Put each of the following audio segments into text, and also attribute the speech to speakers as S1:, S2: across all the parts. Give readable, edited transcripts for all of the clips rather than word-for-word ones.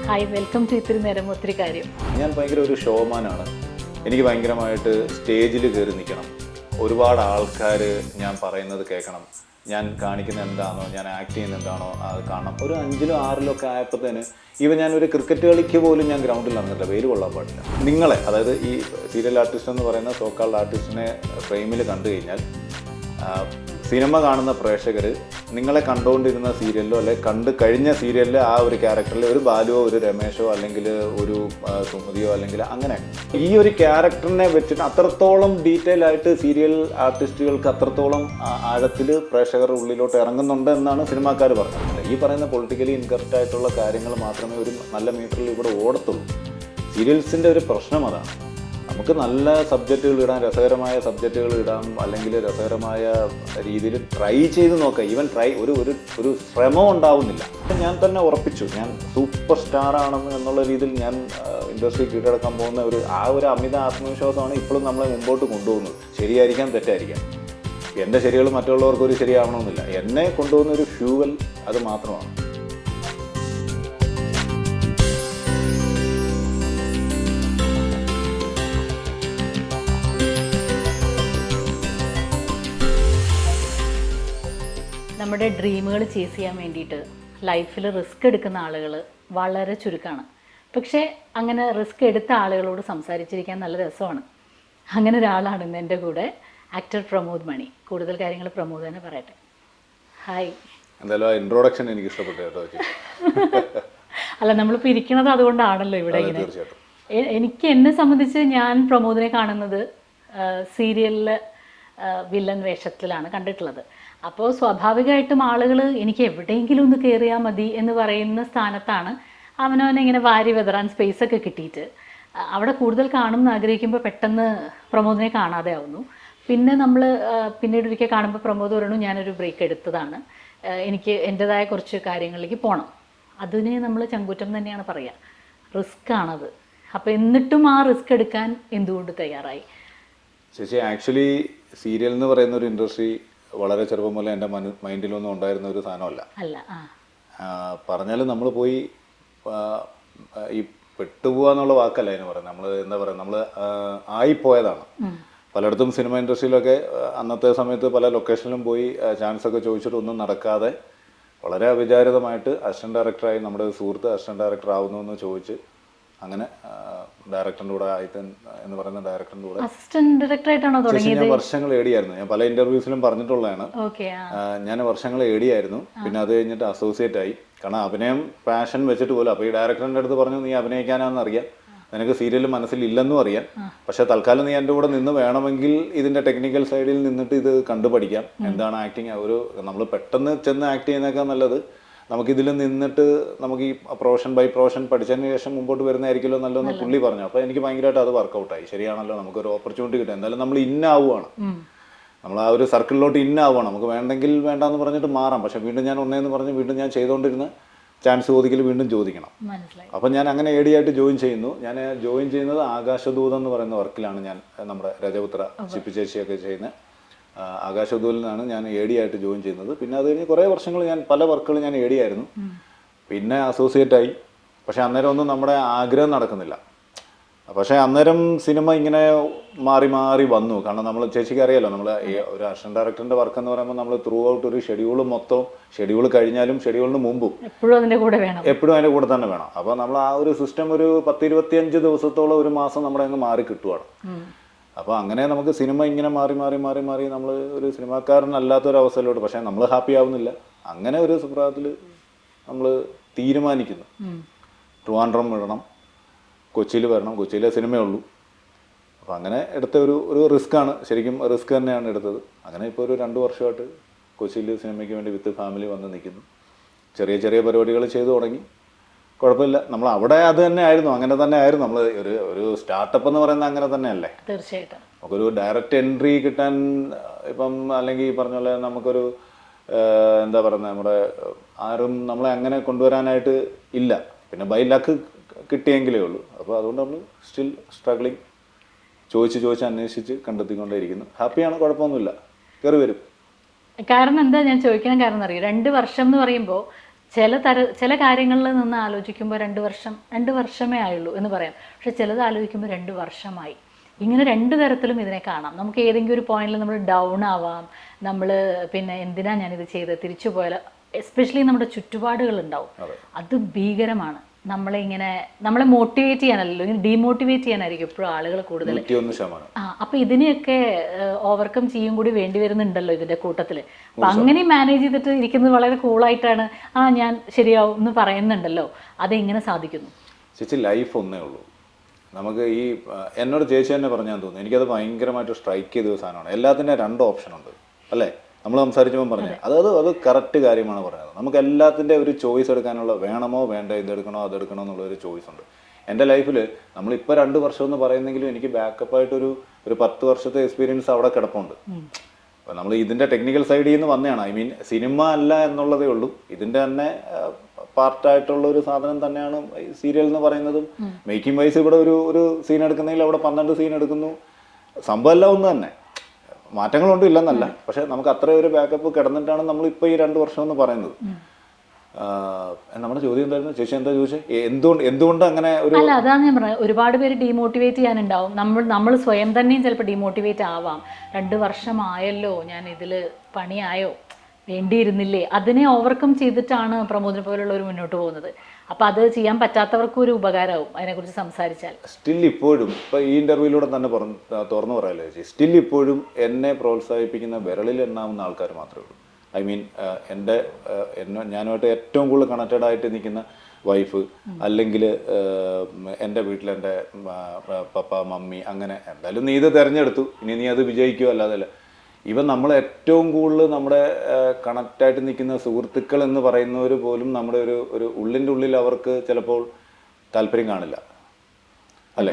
S1: Hi, welcome to ഇത്തിരി നേരം ഒത്തിരി കാര്യം.
S2: ഞാൻ ഭയങ്കര ഒരു ഷോമാനാണ്. എനിക്ക് ഭയങ്കരമായിട്ട് സ്റ്റേജിൽ കയറി നിൽക്കണം. ഒരുപാട് ആൾക്കാർ ഞാൻ പറയുന്നത് കേൾക്കണം. ഞാൻ കാണിക്കുന്ന എന്താണോ, ഞാൻ ആക്ട് ചെയ്യുന്ന എന്താണോ അത് കാണണം. ഒരു 5-ലും 6-ലും ഒക്കെ ആയപ്പോഴത്തേന് ഞാനൊരു ക്രിക്കറ്റ് കളിക്ക് പോലും ഞാൻ ഗ്രൗണ്ടിൽ നടന്നില്ല, വെയിൽ കൊള്ളാൻ പാടില്ല. നിങ്ങളെ, അതായത് ഈ സീരിയൽ ആർട്ടിസ്റ്റ് എന്ന് പറയുന്ന സോക്കാൾഡ് ആർട്ടിസ്റ്റിനെ ഫ്രെയിമിൽ കണ്ടു കഴിഞ്ഞാൽ സിനിമ കാണുന്ന പ്രേക്ഷകർ നിങ്ങളെ കണ്ടുകൊണ്ടിരുന്ന സീരിയലിലോ അല്ലെങ്കിൽ കണ്ടു കഴിഞ്ഞ സീരിയലിൽ ആ ഒരു ക്യാരക്ടറിൽ ഒരു ബാലുവോ ഒരു രമേശോ അല്ലെങ്കിൽ ഒരു സുമതിയോ അല്ലെങ്കിൽ അങ്ങനെ ഈ ഒരു ക്യാരക്ടറിനെ വെച്ചിട്ട് അത്രത്തോളം ഡീറ്റെയിൽ ആയിട്ട് സീരിയൽ ആർട്ടിസ്റ്റുകൾക്ക് അത്രത്തോളം ആഴത്തിൽ പ്രേക്ഷകരുടെ ഉള്ളിലോട്ട് ഇറങ്ങുന്നുണ്ട് എന്നാണ് സിനിമാക്കാർ പറഞ്ഞത്. ഈ പറയുന്ന പൊളിറ്റിക്കലി ഇൻകറക്റ്റ് ആയിട്ടുള്ള കാര്യങ്ങൾ മാത്രമേ ഒരു നല്ല മീറ്ററിൽ ഇവിടെ ഓടത്തുള്ളൂ. സീരിയൽസിൻ്റെ ഒരു പ്രശ്നം അതാണ്. നമുക്ക് നല്ല സബ്ജക്റ്റുകൾ ഇടാം, രസകരമായ സബ്ജക്റ്റുകൾ ഇടാം, അല്ലെങ്കിൽ രസകരമായ രീതിയിൽ ട്രൈ ചെയ്ത് നോക്കാം. ഈവൻ ഒരു ശ്രമം ഉണ്ടാവുന്നില്ല. ഞാൻ തന്നെ ഉറപ്പിച്ചു, ഞാൻ സൂപ്പർ സ്റ്റാർ ആണെന്ന് എന്നുള്ള രീതിയിൽ ഞാൻ ഇൻഡസ്ട്രി കീഴടക്കാൻ പോകുന്ന ഒരു അമിത ആത്മവിശ്വാസമാണ് ഇപ്പോഴും നമ്മളെ മുമ്പോട്ട് കൊണ്ടുപോകുന്നത്. ശരിയായിരിക്കാം, തെറ്റായിരിക്കാം. എൻ്റെ ശരികൾ മറ്റുള്ളവർക്കൊരു ശരിയാവണമെന്നില്ല. എന്നെ കൊണ്ടുപോകുന്ന ഒരു ഫ്യൂവൽ അത് മാത്രമാണ്.
S1: നമ്മുടെ ഡ്രീമുകൾ ചേസ് ചെയ്യാൻ വേണ്ടിയിട്ട് ലൈഫിൽ റിസ്ക് എടുക്കുന്ന ആളുകൾ വളരെ ചുരുക്കമാണ്. പക്ഷേ അങ്ങനെ റിസ്ക് എടുത്ത ആളുകളോട് സംസാരിച്ചിരിക്കാൻ നല്ല രസമാണ്. അങ്ങനെ ഒരാളാണ് ഇന്ന് എൻ്റെ കൂടെ, ആക്ടർ പ്രമോദ് മണി. കൂടുതൽ കാര്യങ്ങൾ പ്രമോദ് തന്നെ പറയട്ടെ. ഹായ്.
S2: എന്തായാലും ഇൻട്രോഡക്ഷൻ എനിക്ക് ഇഷ്ടപ്പെട്ടു കേട്ടോ.
S1: അല്ല, നമ്മളിപ്പോൾ ഇരിക്കണത് അതുകൊണ്ടാണല്ലോ ഇവിടെ ഇങ്ങനെ. എന്നെ സംബന്ധിച്ച് ഞാൻ പ്രമോദിനെ കാണുന്നത് സീരിയലിൽ വില്ലൻ വേഷത്തിലാണ് കണ്ടിട്ടുള്ളത്. അപ്പോൾ സ്വാഭാവികമായിട്ടും ആളുകൾ എനിക്ക് എവിടെയെങ്കിലും ഒന്ന് കയറിയാൽ മതി എന്ന് പറയുന്ന സ്ഥാനത്താണ് അവനവനെ ഇങ്ങനെ വാരി വെതറാൻ സ്പേസൊക്കെ കിട്ടിയിട്ട് അവിടെ കൂടുതൽ കാണുമെന്ന് ആഗ്രഹിക്കുമ്പോൾ പെട്ടെന്ന് പ്രമോദിനെ കാണാതെ ആവുന്നു. പിന്നെ നമ്മൾ പിന്നീട് ഒരിക്കൽ കാണുമ്പോൾ പ്രമോദ് പറയണു ഞാനൊരു ബ്രേക്ക് എടുത്തതാണ്, എനിക്ക് എൻ്റെതായ കുറച്ച് കാര്യങ്ങളിലേക്ക് പോകണം. അതിനെ നമ്മൾ ചങ്കൂറ്റം തന്നെയാണ് പറയുക. റിസ്ക് ആണത്. അപ്പോൾ എന്നിട്ടും ആ റിസ്ക് എടുക്കാൻ എന്തുകൊണ്ട് തയ്യാറായി?
S2: ചേച്ചി, ആക്ച്വലി സീരിയൽ എന്ന് പറയുന്ന ഒരു ഇൻഡസ്ട്രി വളരെ ചെറുപ്പം പോലെ എൻ്റെ മൈൻഡിലൊന്നും ഉണ്ടായിരുന്ന ഒരു സാധനമല്ല. പറഞ്ഞാലും നമ്മൾ പോയി ഈ പെട്ടുപോകുക എന്നുള്ള വാക്കല്ല അതിന് പറയുന്നത്. നമ്മൾ എന്താ പറയുക, നമ്മൾ ആയിപ്പോയതാണ്. പലയിടത്തും സിനിമ ഇൻഡസ്ട്രിയിലൊക്കെ അന്നത്തെ സമയത്ത് പല ലൊക്കേഷനിലും പോയി ചാൻസൊക്കെ ചോദിച്ചിട്ട് ഒന്നും നടക്കാതെ വളരെ അവിചാരിതമായിട്ട് അസിസ്റ്റന്റ് ഡയറക്ടറായി നമ്മുടെ സുഹൃത്ത് അസിസ്റ്റന്റ് ഡയറക്ടർ ആവുന്നു എന്ന് ചോദിച്ച് അങ്ങനെ ഡയറക്ടറിൻ്റെ കൂടെ ആയിത്തൻ എന്ന് പറയുന്ന ഡയറക്ടറിൻ്റെ കൂടെ
S1: അസിസ്റ്റന്റ് ഡയറക്ടറായിട്ടാണോ തുടങ്ങിയത്?
S2: ഞാൻ വർഷങ്ങൾ ഏടിയായിരുന്നു. ഞാൻ പല ഇന്റർവ്യൂസിലും പറഞ്ഞിട്ടുള്ളതാണ്. ഞാൻ വർഷങ്ങൾ ഏടിയായിരുന്നു. പിന്നെ അത് കഴിഞ്ഞിട്ട് അസോസിയേറ്റ് ആയി. കാരണം അഭിനയം പാഷൻ വെച്ചിട്ട് പോലും. അപ്പോൾ ഈ ഡയറക്ടറിൻ്റെ അടുത്ത് പറഞ്ഞു, നീ അഭിനയിക്കാനാണെന്ന് അറിയാം, നിനക്ക് സീരിയൽ മനസ്സിലില്ലെന്നും അറിയാം, പക്ഷെ തൽക്കാലം നീ എൻ്റെ കൂടെ നിന്ന് വേണമെങ്കിൽ ഇതിൻ്റെ ടെക്നിക്കൽ സൈഡിൽ നിന്നിട്ട് ഇത് കണ്ടുപഠിക്കാം, എന്താണ് ആക്ടിങ്. നമ്മൾ പെട്ടെന്ന് ചെന്ന് ആക്ട് ചെയ്യുന്നേക്കാൾ നല്ലത് നമുക്കിതിൽ നിന്നിട്ട് നമുക്ക് ഈ പ്രൊഫഷൻ ബൈ പ്രൊഫഷൻ പഠിച്ചതിന് ശേഷം മുമ്പോട്ട് വരുന്നതായിരിക്കുമല്ലോ നല്ലതെന്ന് പുള്ളി പറഞ്ഞു. അപ്പോൾ എനിക്ക് ഭയങ്കരമായിട്ട് അത് വർക്കൗട്ടായി. ശരിയാണല്ലോ, നമുക്കൊരു ഓപ്പർച്യൂണിറ്റി കിട്ടും. എന്തായാലും നമ്മൾ ഇന്നാവുകയാണ്, നമ്മൾ ആ ഒരു സർക്കിളിലോട്ട് ഇന്നാവുകയാണ്. നമുക്ക് വേണ്ടെങ്കിൽ വേണ്ടാന്ന് പറഞ്ഞിട്ട് മാറാം. പക്ഷെ വീണ്ടും ഞാൻ ഒന്നേന്ന് പറഞ്ഞ് വീണ്ടും ഞാൻ ചെയ്തുകൊണ്ടിരുന്ന ചാൻസ് ചോദിക്കൽ വീണ്ടും ചോദിക്കണം. അപ്പം ഞാൻ അങ്ങനെ ഏടിയായിട്ട് ജോയിൻ ചെയ്യുന്നു. ഞാൻ ജോയിൻ ചെയ്യുന്നത് ആകാശദൂതം എന്ന് പറയുന്ന വർക്കിലാണ്. ഞാൻ നമ്മുടെ രജപുത്ര ചിപ്പി ചേച്ചിയൊക്കെ ചെയ്യുന്ന ആകാശദൂതിലാണ് ഞാൻ ഏടിയായിട്ട് ജോയിൻ ചെയ്യുന്നത്. പിന്നെ അത് കഴിഞ്ഞ് കുറേ വർഷങ്ങൾ ഞാൻ പല വർക്കുകൾ ഞാൻ ഏടിയായിരുന്നു. പിന്നെ അസോസിയേറ്റ് ആയി. പക്ഷെ അന്നേരം ഒന്നും നമ്മുടെ ആഗ്രഹം നടക്കുന്നില്ല. പക്ഷേ അന്നേരം സിനിമ ഇങ്ങനെ മാറി മാറി വന്നു. കാരണം നമ്മൾ ചേച്ചിക്ക് അറിയാലോ, നമ്മൾ ഒരു അസിസ്റ്റന്റ് ഡയറക്ടറിന്റെ വർക്ക് എന്ന് പറയുമ്പോൾ നമ്മൾ ത്രൂ ഔട്ട് ഒരു ഷെഡ്യൂൾ കഴിഞ്ഞാലും ഷെഡ്യൂളിന് മുമ്പും എപ്പോഴും അതിൻ്റെ കൂടെ തന്നെ വേണം. അപ്പോൾ നമ്മൾ ആ ഒരു സിസ്റ്റം ഒരു 10-25 ദിവസത്തോളം ഒരു മാസം നമ്മുടെ അങ്ങ് മാറി കിട്ടുവാണ്. അപ്പോൾ അങ്ങനെ നമുക്ക് സിനിമ ഇങ്ങനെ മാറി മാറി മാറി മാറി നമ്മൾ ഒരു സിനിമാക്കാരനല്ലാത്തൊരവസ്ഥയിലോട്ട്. പക്ഷേ നമ്മൾ ഹാപ്പി ആവുന്നില്ല. അങ്ങനെ ഒരു സുപ്രഭാതത്തിൽ നമ്മൾ തീരുമാനിക്കുന്നു, ട്രിവാൻഡ്രം വിടണം, കൊച്ചിയിൽ വരണം, കൊച്ചിയിലെ സിനിമയുള്ളൂ. അപ്പോൾ അങ്ങനെ എടുത്ത ഒരു റിസ്ക്കാണ്. ശരിക്കും റിസ്ക് തന്നെയാണ് എടുത്തത്. അങ്ങനെ ഇപ്പോൾ ഒരു 2 വർഷമായിട്ട് കൊച്ചിയിൽ സിനിമയ്ക്ക് വേണ്ടി വിത്ത് ഫാമിലി വന്ന് നിൽക്കുന്നു. ചെറിയ ചെറിയ പരിപാടികൾ ചെയ്തു തുടങ്ങി. കുഴപ്പമില്ല. നമ്മൾ അവിടെ അത് തന്നെ ആയിരുന്നു, അങ്ങനെ തന്നെ ആയിരുന്നു. നമ്മൾ ഒരു സ്റ്റാർട്ടപ്പ് എന്ന് പറയുന്നത് അങ്ങനെ തന്നെയല്ലേ.
S1: തീർച്ചയായിട്ടും
S2: നമുക്കൊരു ഡയറക്റ്റ് എൻട്രി കിട്ടാൻ ഇപ്പം അല്ലെങ്കിൽ പറഞ്ഞ പോലെ നമുക്കൊരു എന്താ പറയുന്നത്, നമ്മുടെ ആരും നമ്മളെ അങ്ങനെ കൊണ്ടുവരാനായിട്ട് ഇല്ല. പിന്നെ ബൈ ലക്ക് കിട്ടിയെങ്കിലേ ഉള്ളൂ. അപ്പോൾ അതുകൊണ്ട് നമ്മൾ സ്റ്റിൽ സ്ട്രഗ്ലിങ്, ചോദിച്ച് അന്വേഷിച്ച് കണ്ടെത്തിക്കൊണ്ടേയിരിക്കുന്നു. ഹാപ്പിയാണ്, കുഴപ്പമൊന്നുമില്ല, കയറി വരും.
S1: കാരണം എന്താ ഞാൻ ചോദിക്കണം കാരണം അറിയാം, 2 വർഷം എന്ന് പറയുമ്പോൾ ചില കാര്യങ്ങളിൽ നിന്ന് ആലോചിക്കുമ്പോൾ 2 വർഷമേ ആയുള്ളൂ എന്ന് പറയാം. പക്ഷെ ചിലത് ആലോചിക്കുമ്പോൾ 2 വർഷമായി. ഇങ്ങനെ 2 തരത്തിലും ഇതിനെ കാണാം. നമുക്ക് ഏതെങ്കിലും ഒരു പോയിന്റിൽ നമ്മൾ ഡൗൺ ആവാം, നമ്മൾ പിന്നെ എന്തിനാ ഞാനിത് ചെയ്തത്, തിരിച്ചു പോയാൽ, എസ്പെഷ്യലി നമ്മുടെ ചുറ്റുപാടുകൾ ഉണ്ടാവും. അത് ഭീകരമാണ്. നമ്മളെ മോട്ടിവേറ്റ് ചെയ്യാനല്ലോ, ഇങ്ങനെ ഡീമോട്ടിവേറ്റ് ചെയ്യാനായിരിക്കും എപ്പോഴും ആളുകൾ കൂടുതൽ. അപ്പൊ ഇതിനെയൊക്കെ ഓവർകം ചെയ്യും കൂടി വേണ്ടി വരുന്നുണ്ടല്ലോ ഇതിന്റെ കൂട്ടത്തില്. അപ്പൊ അങ്ങനെ മാനേജ് ചെയ്തിട്ട് ഇരിക്കുന്നത് വളരെ കൂളായിട്ടാണ് ഞാൻ ശരിയാവും എന്ന് പറയുന്നുണ്ടല്ലോ. അതെങ്ങനെ സാധിക്കുന്നു?
S2: ചേച്ചി, ലൈഫ് ഒന്നേ ഉള്ളൂ. നമുക്ക് ഈ എന്നോട് ചേച്ചി തന്നെ പറഞ്ഞാൽ തോന്നുന്നു, എനിക്കത് ഭയങ്കരമായിട്ട് സ്ട്രൈക്ക് ചെയ്ത ഒരു സാധനമാണ്. എല്ലാത്തിൻ്റെ 2 ഓപ്ഷൻ ഉണ്ട് അല്ലേ? നമ്മൾ സംസാരിച്ചപ്പോൾ പറഞ്ഞത് അത് കറക്റ്റ് കാര്യമാണ് പറഞ്ഞത്. നമുക്ക് എല്ലാത്തിൻ്റെ ഒരു ചോയ്സ് എടുക്കാനുള്ള, വേണമോ വേണ്ട, ഇതെടുക്കണോ അതെടുക്കണോ എന്നുള്ളൊരു ചോയ്സ് ഉണ്ട്. എൻ്റെ ലൈഫിൽ നമ്മളിപ്പോൾ 2 വർഷം എന്ന് പറയുന്നെങ്കിലും എനിക്ക് ബാക്കപ്പായിട്ടൊരു 10 വർഷത്തെ എക്സ്പീരിയൻസ് അവിടെ കിടപ്പുണ്ട്. അപ്പോൾ നമ്മൾ ഇതിൻ്റെ ടെക്നിക്കൽ സൈഡിൽ നിന്ന് വന്നതാണ്. ഐ മീൻ സിനിമ അല്ല എന്നുള്ളതേ ഉള്ളൂ, ഇതിൻ്റെ തന്നെ പാർട്ടായിട്ടുള്ള ഒരു സാധനം തന്നെയാണ് സീരിയൽ എന്ന് പറയുന്നതും. മേക്കിംഗ് വൈസ് ഇവിടെ ഒരു സീൻ എടുക്കുന്നെങ്കിൽ അവിടെ 12 സീൻ എടുക്കുന്നു. സംഭവം എല്ലാം ഒന്ന് തന്നെ, മാറ്റങ്ങളുണ്ട് ഇല്ലെന്നല്ല. പക്ഷെ നമുക്ക് അത്രയും ഒരു ബാക്കപ്പ് കിടന്നിട്ടാണ് നമ്മളിപ്പോൾ ഈ 2 വർഷം എന്ന് പറയുന്നത്. നമ്മുടെ ചോദ്യം എന്തായിരുന്നു ചേച്ചി? എന്താ ചോദിച്ചത്? എന്തുകൊണ്ട് അങ്ങനെ ഒരു...
S1: അല്ല, അതാണ് ഞാൻ പറഞ്ഞത്. ഒരുപാട് പേര് ഡീമോട്ടിവേറ്റ് ചെയ്യാനുണ്ടാവും. നമ്മൾ സ്വയം തന്നെയും ചിലപ്പോൾ ഡീമോട്ടിവേറ്റ് ആവാം. 2 വർഷമായല്ലോ, ഞാൻ ഇതിൽ പണിയായോ, വേണ്ടിയിരുന്നില്ലേ, അതിനെ ഓവർകം ചെയ്തിട്ടാണ് പ്രമോദിനെ പോലുള്ളവർ മുന്നോട്ട് പോകുന്നത്. അപ്പം അത് ചെയ്യാൻ പറ്റാത്തവർക്കും ഒരു ഉപകാരമാവും അതിനെക്കുറിച്ച് സംസാരിച്ചാൽ.
S2: സ്റ്റിൽ ഇപ്പോഴും ഇപ്പോൾ ഈ ഇൻ്റർവ്യൂയിലൂടെ തന്നെ തുറന്നു പറയാമല്ലോ ചേച്ചി, സ്റ്റിൽ ഇപ്പോഴും എന്നെ പ്രോത്സാഹിപ്പിക്കുന്ന വിരളിൽ എണ്ണാവുന്ന ആൾക്കാർ മാത്രമേ ഉള്ളൂ. ഐ മീൻ ഞാനുമായിട്ട് ഏറ്റവും കൂടുതൽ കണക്റ്റഡ് ആയിട്ട് നിൽക്കുന്ന വൈഫ്, അല്ലെങ്കിൽ എൻ്റെ വീട്ടിൽ എൻ്റെ പപ്പ മമ്മി, അങ്ങനെ എന്തായാലും നീ ഇത് തിരഞ്ഞെടുത്തു, ഇനി നീ അത് വിജയിക്കുമോ അല്ലാതെ ഇവൻ നമ്മൾ ഏറ്റവും കൂടുതൽ നമ്മുടെ കണക്റ്റായിട്ട് നിൽക്കുന്ന സുഹൃത്തുക്കൾ എന്ന് പറയുന്നവർ പോലും നമ്മുടെ ഒരു ഉള്ളിൻ്റെ ഉള്ളിൽ അവർക്ക് ചിലപ്പോൾ താല്പര്യം കാണില്ല അല്ലേ?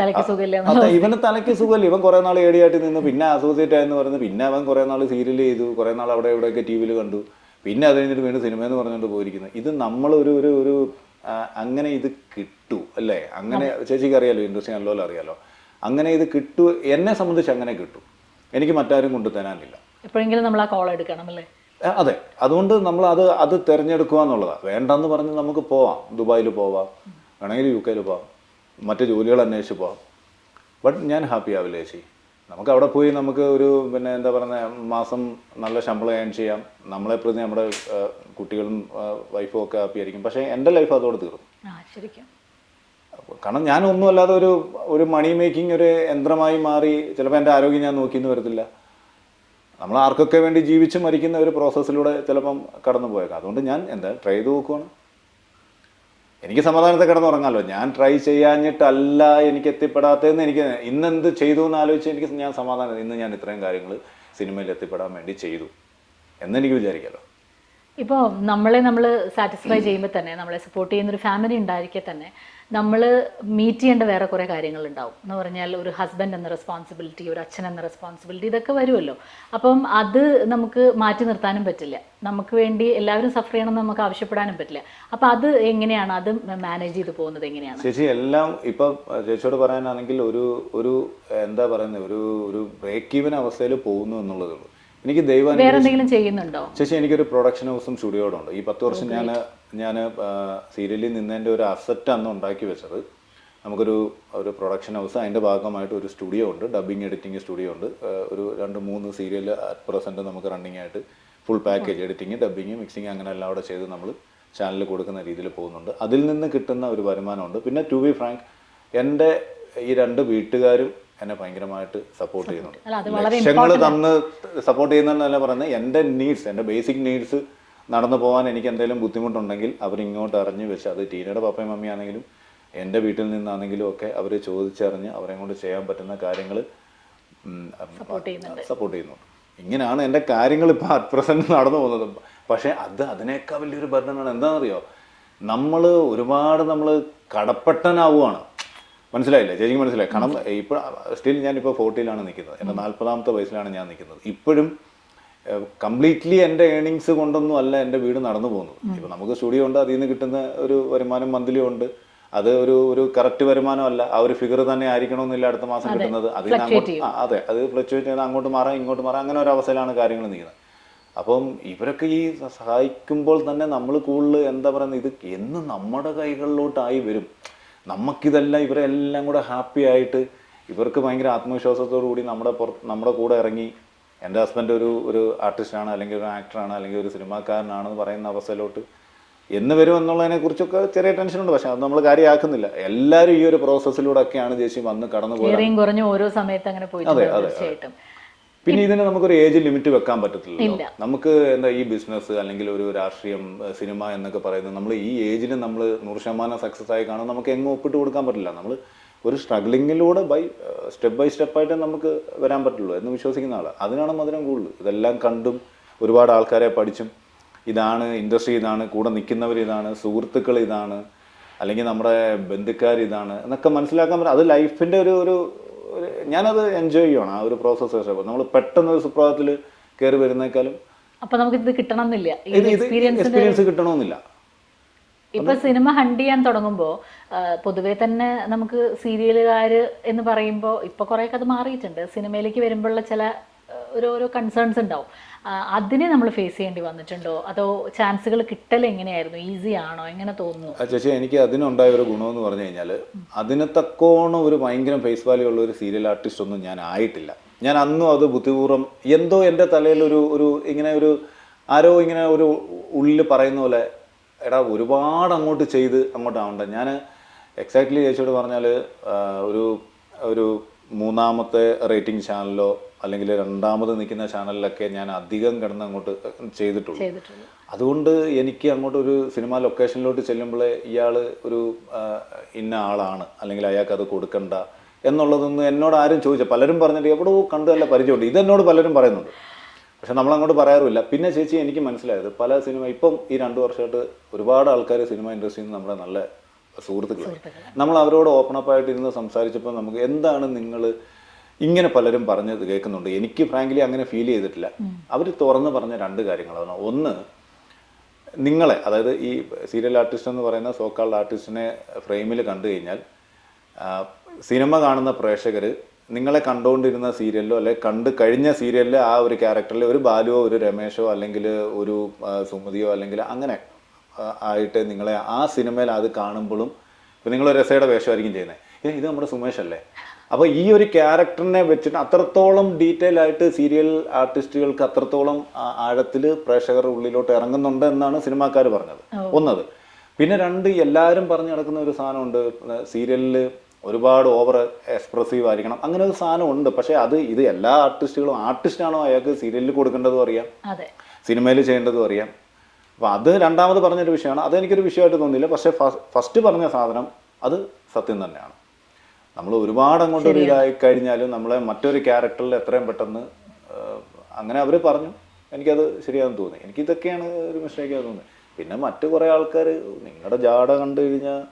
S2: ഇവന് തലയ്ക്ക് സുഖമില്ല. ഇവൻ കുറേ നാൾ ഏടിയായിട്ട് നിന്ന് പിന്നെ അസോസിയേറ്റ് ആയെന്ന് പറയുന്നത്, പിന്നെ അവൻ കുറേ നാൾ സീരിയൽ ചെയ്തു, കുറേ നാൾ അവിടെ ഇവിടെയൊക്കെ ടി വിയിൽ കണ്ടു, പിന്നെ അത് കഴിഞ്ഞിട്ട് വീണ്ടും സിനിമ എന്ന് പറഞ്ഞുകൊണ്ട് പോയിരിക്കുന്നത്. ഇത് നമ്മൾ ഒരു അങ്ങനെ ഇത് കിട്ടൂ അല്ലേ? അങ്ങനെ ചേച്ചിക്ക് അറിയാലോ, ഇൻഡസ്ട്രി നല്ലപോലെ അറിയാലോ. അങ്ങനെ ഇത് കിട്ടൂ, എന്നെ സംബന്ധിച്ച് അങ്ങനെ കിട്ടും. എനിക്ക് മറ്റാരും കൊണ്ട് തരാനില്ല.
S1: എപ്പോഴെങ്കിലും നമ്മൾ ആ കോൾ എടുക്കണം അല്ലേ?
S2: അതെ, അതുകൊണ്ട് നമ്മൾ അത് തിരഞ്ഞെടുക്കുക എന്നുള്ളതാണ്. വേണ്ടെന്ന് പറഞ്ഞ് നമുക്ക് പോവാം, ദുബായിൽ പോവാം, വേണമെങ്കിൽ UK പോവാം, മറ്റു ജോലികൾ അന്വേഷിച്ച് പോവാം. ബട്ട് ഞാൻ ഹാപ്പി ആവില്ല ചേച്ചി. നമുക്ക് അവിടെ പോയി നമുക്ക് പിന്നെ എന്താ പറയുക, മാസം നല്ല ശമ്പളം ഏൺ ചെയ്യാം, നമ്മളെ പ്രതി നമ്മുടെ കുട്ടികളും വൈഫും ഒക്കെ ഹാപ്പി ആയിരിക്കും. പക്ഷേ എൻ്റെ ലൈഫ് അതോടെ തീർന്നു.
S1: ശരിക്കും.
S2: കാരണം ഞാൻ ഒന്നുമല്ലാതെ ഒരു മണി മേക്കിംഗ് ഒരു യന്ത്രമായി മാറി. ചിലപ്പോൾ എൻ്റെ ആരോഗ്യം ഞാൻ നോക്കിയെന്ന് വരത്തില്ല. നമ്മൾ ആർക്കൊക്കെ വേണ്ടി ജീവിച്ച് മരിക്കുന്ന ഒരു പ്രോസസ്സിലൂടെ ചിലപ്പം കടന്നു പോയേക്കാം. അതുകൊണ്ട് ഞാൻ ട്രൈ ചെയ്ത് നോക്കുവാണ്. എനിക്ക് സമാധാനത്തെ കിടന്നുറങ്ങാമല്ലോ. ഞാൻ ട്രൈ ചെയ്യാഞ്ഞിട്ടല്ല എനിക്ക് എത്തിപ്പെടാത്തതെന്ന് എനിക്ക് ഇന്നെന്ത് ചെയ്തു എന്ന് ആലോചിച്ച് ഞാൻ സമാധാനം, ഇന്ന് ഞാൻ ഇത്രയും കാര്യങ്ങൾ സിനിമയിൽ എത്തിപ്പെടാൻ വേണ്ടി ചെയ്തു എന്നെനിക്ക് വിചാരിക്കാമല്ലോ.
S1: ഇപ്പോൾ നമ്മൾ സാറ്റിസ്ഫൈ ചെയ്യുമ്പോൾ തന്നെ, നമ്മളെ സപ്പോർട്ട് ചെയ്യുന്നൊരു ഫാമിലി ഉണ്ടായിരിക്കെ തന്നെ നമ്മൾ മീറ്റ് ചെയ്യേണ്ട വേറെ കുറേ കാര്യങ്ങളുണ്ടാവും. എന്ന് പറഞ്ഞാൽ ഒരു ഹസ്ബൻഡ് എന്ന റെസ്പോൺസിബിലിറ്റി, ഒരു അച്ഛൻ എന്ന റെസ്പോൺസിബിലിറ്റി, ഇതൊക്കെ വരുമല്ലോ. അപ്പം അത് നമുക്ക് മാറ്റി നിർത്താനും പറ്റില്ല. നമുക്ക് വേണ്ടി എല്ലാവരും സഫർ ചെയ്യണമെന്ന് നമുക്ക് ആവശ്യപ്പെടാനും പറ്റില്ല. അപ്പം അത് എങ്ങനെയാണ് അത് മാനേജ് ചെയ്ത് പോകുന്നത്? എങ്ങനെയാണ്
S2: ചേച്ചി? എല്ലാം ഇപ്പം ചേച്ചിയോട് പറയാനാണെങ്കിൽ ഒരു എന്താ പറയുന്നത്, ഒരു ബ്രേക്ക് ഈവൻ അവസ്ഥയിൽ പോകുന്നു എന്നുള്ളതേ ഉള്ളൂ. എനിക്ക് ദൈവം
S1: വേറെ എന്തെങ്കിലും ചെയ്യുന്നുണ്ടോ
S2: ചേച്ചി? എനിക്കൊരു പ്രൊഡക്ഷൻ ഹൗസും സ്റ്റുഡിയോടും ഉണ്ട്. ഈ 10 വർഷം ഞാൻ സീരിയലിൽ നിന്നതിൻ്റെ ഒരു അസറ്റ് അന്ന് ഉണ്ടാക്കി വെച്ചത്. നമുക്കൊരു പ്രൊഡക്ഷൻ ഹൗസ്, അതിൻ്റെ ഭാഗമായിട്ട് ഒരു സ്റ്റുഡിയോ ഉണ്ട്, ഡബ്ബിങ് എഡിറ്റിംഗ് സ്റ്റുഡിയോ ഉണ്ട്. ഒരു 2-3 സീരിയൽ അറ്റ് പ്രസൻറ്റ് നമുക്ക് റണ്ണിങ് ആയിട്ട് full package editing, dubbing, mixing അങ്ങനെ എല്ലാം അവിടെ ചെയ്ത് നമ്മൾ ചാനലിൽ കൊടുക്കുന്ന രീതിയിൽ പോകുന്നുണ്ട്. അതിൽ നിന്ന് കിട്ടുന്ന ഒരു വരുമാനമുണ്ട്. പിന്നെ ടു ബി ഫ്രാങ്ക്, എൻ്റെ ഈ 2 വീട്ടുകാരും എന്നെ ഭയങ്കരമായിട്ട് സപ്പോർട്ട് ചെയ്യുന്നുണ്ട്. ലക്ഷങ്ങൾ തന്ന് സപ്പോർട്ട് ചെയ്യുന്നതെന്നല്ല പറയുന്നത്, എൻ്റെ നീഡ്സ്, എൻ്റെ ബേസിക് നീഡ്സ് നടന്നു പോകാൻ എനിക്ക് എന്തെങ്കിലും ബുദ്ധിമുട്ടുണ്ടെങ്കിൽ അവരിങ്ങോട്ട് അറിഞ്ഞ് വെച്ച്, അത് ടീനയുടെ പപ്പയും മമ്മിയാണെങ്കിലും എൻ്റെ വീട്ടിൽ നിന്നാണെങ്കിലും ഒക്കെ അവർ ചോദിച്ചറിഞ്ഞ് അവരെ കൊണ്ട് ചെയ്യാൻ പറ്റുന്ന കാര്യങ്ങൾ സപ്പോർട്ട് ചെയ്യുന്നുണ്ട്. ഇങ്ങനെയാണ് എൻ്റെ കാര്യങ്ങൾ ഇപ്പോൾ അറ്റ് പ്രസൻറ്റ് നടന്നു പോകുന്നത്. പക്ഷേ അതിനേക്കാൾ വലിയൊരു ബർഡനാണ്. എന്താണെന്നറിയോ, നമ്മൾ കടപ്പെട്ടനാവുകയാണ്. മനസ്സിലായില്ലേ ചേച്ചിക്ക്? മനസ്സിലായി? കാരണം ഇപ്പോൾ സ്റ്റിൽ ഞാനിപ്പോൾ 40-ലാണ് നിൽക്കുന്നത്. എൻ്റെ 40ാമത്തെ വയസ്സിലാണ് ഞാൻ നിൽക്കുന്നത്. ഇപ്പോഴും കംപ്ലീറ്റ്ലി എൻ്റെ ഏണിങ്സ് കൊണ്ടൊന്നും അല്ല എൻ്റെ വീട് നടന്നു പോകുന്നത്. ഇപ്പോൾ നമുക്ക് സ്റ്റുഡിയോ ഉണ്ട്, അതിൽ നിന്ന് കിട്ടുന്ന ഒരു വരുമാനം മന്ത്ലി ഉണ്ട്. അത് ഒരു കറക്റ്റ് വരുമാനമല്ല, ആ ഒരു ഫിഗർ തന്നെ ആയിരിക്കണമെന്നില്ല അടുത്ത മാസം കിട്ടുന്നത്. അതിന് അങ്ങോട്ട് അത് ഫ്ലക്ച്വേറ്റ് ചെയ്ത് അങ്ങോട്ട് മാറാം ഇങ്ങോട്ട് മാറാം, അങ്ങനെ ഒരു അവസ്ഥയിലാണ് കാര്യങ്ങൾ നിൽക്കുന്നത്. അപ്പം ഇവരൊക്കെ ഈ സഹായിക്കുമ്പോൾ തന്നെ നമ്മൾ കൂടുതൽ എന്താ പറയുന്നത്, ഇത് എന്ന് നമ്മുടെ കൈകളിലോട്ടായി വരും. നമുക്കിതെല്ലാം ഇവരെല്ലാം കൂടെ ഹാപ്പി ആയിട്ട് ഇവർക്ക് ഭയങ്കര ആത്മവിശ്വാസത്തോടു കൂടി നമ്മുടെ കൂടെ ഇറങ്ങി, എൻ്റെ ഹസ്ബൻഡ് ഒരു ആർട്ടിസ്റ്റാണ്, അല്ലെങ്കിൽ ഒരു ആക്ടറാണ്, അല്ലെങ്കിൽ ഒരു സിനിമാക്കാരനാണെന്ന് പറയുന്ന അവസ്ഥയിലോട്ട് എന്ന് വരും എന്നുള്ളതിനെ കുറിച്ചൊക്കെ ചെറിയ ടെൻഷനുണ്ട്. പക്ഷെ അത് നമ്മൾ കാര്യമാക്കുന്നില്ല. എല്ലാവരും ഈ ഒരു പ്രോസസ്സിലൂടെ ഒക്കെയാണ് ചേച്ചി വന്ന് കടന്നു പോകുന്നത്.
S1: കുറഞ്ഞ ഓരോ സമയത്ത് അങ്ങനെ പോയിട്ട്.
S2: പിന്നെ ഇതിന് നമുക്കൊരു ഏജ് ലിമിറ്റ് വെക്കാൻ പറ്റത്തില്ല. നമുക്ക് എന്താ ഈ ബിസിനസ് അല്ലെങ്കിൽ ഒരു രാഷ്ട്രീയം, സിനിമ എന്നൊക്കെ പറയുന്നത് നമ്മൾ ഈ ഏജിന് നമ്മൾ 100% സക്സസ് ആയി കാണും നമുക്ക് എങ്ങും ഒപ്പിട്ട് കൊടുക്കാൻ പറ്റില്ല. നമ്മൾ ഒരു സ്ട്രഗ്ലിങ്ങിലൂടെ സ്റ്റെപ്പ് ബൈ സ്റ്റെപ്പായിട്ട് നമുക്ക് വരാൻ പറ്റുള്ളൂ എന്ന് വിശ്വസിക്കുന്ന ആളാണ്. അതിനാണ് മധുരം കൂടുതൽ. ഇതെല്ലാം കണ്ടും ഒരുപാട് ആൾക്കാരെ പഠിച്ചും ഇതാണ് ഇൻഡസ്ട്രി, ഇതാണ് കൂടെ നിൽക്കുന്നവർ, ഇതാണ് സുഹൃത്തുക്കൾ, ഇതാണ് അല്ലെങ്കിൽ നമ്മുടെ ബന്ധുക്കാർ, ഇതാണ് എന്നൊക്കെ മനസ്സിലാക്കാൻ പറ്റും. അത് ലൈഫിൻ്റെ ഒരു ഞാനത് എൻജോയ് ചെയ്യണം ആ ഒരു പ്രോസസ്സ്. നമ്മൾ പെട്ടെന്ന് ഒരു സുപ്രഭാതത്തിൽ കയറി വരുന്നേക്കാളും
S1: അപ്പൊ നമുക്ക് ഇത് കിട്ടണമെന്നില്ല,
S2: എക്സ്പീരിയൻസ് കിട്ടണമെന്നില്ല.
S1: ഇപ്പൊ സിനിമ ഹണ്ട് ചെയ്യാൻ തുടങ്ങുമ്പോൾ പൊതുവെ തന്നെ നമുക്ക് സീരിയലുകാര് എന്ന് പറയുമ്പോൾ ഇപ്പൊ കുറേയൊക്കെ അത് മാറിയിട്ടുണ്ട്. സിനിമയിലേക്ക് വരുമ്പോഴുള്ള ചില ഓരോ കൺസേൺസ് ഉണ്ടാവും. അതിനെ നമ്മൾ ഫേസ് ചെയ്യേണ്ടി വന്നിട്ടുണ്ടോ, അതോ ചാൻസുകൾ കിട്ടൽ എങ്ങനെയായിരുന്നു, ഈസി ആണോ, എങ്ങനെ തോന്നുന്നു?
S2: ചേച്ചി, എനിക്ക് അതിനുണ്ടായ ഒരു ഗുണമെന്ന് പറഞ്ഞു കഴിഞ്ഞാൽ അതിന് തക്കോണം ഒരു ഭയങ്കര ഫേസ് വാല്യൂ ഉള്ള ഒരു സീരിയൽ ആർട്ടിസ്റ്റ് ഒന്നും ഞാൻ ആയിട്ടില്ല. ഞാൻ അന്നും അത് ബുദ്ധിപൂർവ്വം എന്തോ എൻ്റെ തലയിൽ ഇങ്ങനെ ആരോ ഇങ്ങനെ ഒരു ഉള്ളിൽ പറയുന്ന പോലെ, എടാ ഒരുപാട് അങ്ങോട്ട് ചെയ്ത് അങ്ങോട്ടാവണ്ട. ഞാൻ എക്സാക്ട്ലി ചേച്ചിയോട് പറഞ്ഞാൽ ഒരു മൂന്നാമത്തെ റേറ്റിംഗ് ചാനലോ അല്ലെങ്കിൽ രണ്ടാമത് നിൽക്കുന്ന ചാനലിലൊക്കെ ഞാൻ അധികം കിടന്ന് അങ്ങോട്ട് ചെയ്തിട്ടുള്ളൂ. അതുകൊണ്ട് എനിക്ക് അങ്ങോട്ട് ഒരു സിനിമ ലൊക്കേഷനിലോട്ട് ചെല്ലുമ്പോഴേ ഇയാൾ ഒരു ഇന്ന ആളാണ് അല്ലെങ്കിൽ അയാൾക്ക് അത് കൊടുക്കണ്ട എന്നുള്ളതൊന്നും എന്നോട് ആരും ചോദിച്ചാൽ പലരും പറഞ്ഞിട്ട് എവിടെയോ കണ്ടു നല്ല പരിചയമുണ്ട്, ഇതെന്നോട് പലരും പറയുന്നുണ്ട്. പക്ഷെ നമ്മളങ്ങോട്ട് പറയാറുമില്ല. പിന്നെ ചേച്ചി എനിക്ക് മനസ്സിലായത് പല സിനിമ ഇപ്പം ഈ 2 വർഷമായിട്ട് ഒരുപാട് ആൾക്കാർ സിനിമ ഇൻഡസ്ട്രിയിൽ നിന്ന് നമ്മുടെ നല്ല സുഹൃത്തുക്കളാണ്. നമ്മൾ അവരോട് ഓപ്പണപ്പായിട്ട് ഇരുന്ന് സംസാരിച്ചപ്പോൾ നമുക്ക് എന്താണ് നിങ്ങൾ ഇങ്ങനെ പലരും പറഞ്ഞത് കേൾക്കുന്നുണ്ട്. എനിക്ക് ഫ്രാങ്ക്ലി അങ്ങനെ ഫീൽ ചെയ്തിട്ടില്ല. അവർ തുറന്ന് പറഞ്ഞ 2 കാര്യങ്ങളാണ്. ഒന്ന്, നിങ്ങളെ, അതായത് ഈ സീരിയൽ ആർട്ടിസ്റ്റ് എന്ന് പറയുന്ന സോക്കാൾഡ് ആർട്ടിസ്റ്റിനെ ഫ്രെയിമിൽ കണ്ടു കഴിഞ്ഞാൽ സിനിമ കാണുന്ന പ്രേക്ഷകർ നിങ്ങളെ കണ്ടുകൊണ്ടിരുന്ന സീരിയലിലോ അല്ലെങ്കിൽ കണ്ടു കഴിഞ്ഞ സീരിയലിലെ ആ ഒരു ക്യാരക്ടറിൽ ഒരു ബാലുവോ ഒരു രമേശോ അല്ലെങ്കിൽ ഒരു സുമതിയോ അല്ലെങ്കിൽ അങ്ങനെ ആയിട്ട് നിങ്ങളെ ആ സിനിമയിൽ അത് കാണുമ്പോഴും ഇപ്പം നിങ്ങളൊരു രസയുടെ വേഷമായിരിക്കും ചെയ്യുന്നത്, ഇത് നമ്മുടെ സുമേഷ് അല്ലേ. അപ്പോൾ ഈ ഒരു ക്യാരക്ടറിനെ വെച്ചിട്ട് അത്രത്തോളം ഡീറ്റെയിൽ ആയിട്ട് സീരിയൽ ആർട്ടിസ്റ്റുകൾക്ക് അത്രത്തോളം ആഴത്തിൽ പ്രേക്ഷകരുടെ ഉള്ളിലോട്ട് ഇറങ്ങുന്നുണ്ട് എന്നാണ് സിനിമാക്കാർ പറഞ്ഞത്. ഒന്നത്. പിന്നെ 2, എല്ലാവരും പറഞ്ഞു നടക്കുന്ന ഒരു സാധനമുണ്ട്, സീരിയലിൽ ഒരുപാട് ഓവർ എക്സ്പ്രസീവ് ആയിരിക്കണം, അങ്ങനെ ഒരു സാധനം ഉണ്ട്. പക്ഷേ ഇത് എല്ലാ ആർട്ടിസ്റ്റുകളും, ആർട്ടിസ്റ്റാണോ അയാൾക്ക് സീരിയലിൽ കൊടുക്കേണ്ടതും അറിയാം, സിനിമയിൽ ചെയ്യേണ്ടതും അറിയാം. അപ്പോൾ അത് രണ്ടാമത് പറഞ്ഞൊരു വിഷയമാണ്. അതെനിക്കൊരു വിഷയമായിട്ട് തോന്നിയില്ല. പക്ഷേ ഫസ്റ്റ് പറഞ്ഞ സാധനം അത് സത്യം തന്നെയാണ്. നമ്മൾ ഒരുപാട് അങ്ങോട്ട് ഒരു ഇതായി കഴിഞ്ഞാലും നമ്മളെ മറ്റൊരു ക്യാരക്ടറിൽ എത്രയും പെട്ടെന്ന് അങ്ങനെ അവർ പറഞ്ഞു, എനിക്കത് ശരിയാണെന്ന് തോന്നി. എനിക്കിതൊക്കെയാണ് ഒരു മിസ്റ്റേക്കാന്ന് തോന്നി. പിന്നെ മറ്റു കുറേ ആൾക്കാർ നിങ്ങളുടെ ജാട കണ്ടു കഴിഞ്ഞാൽ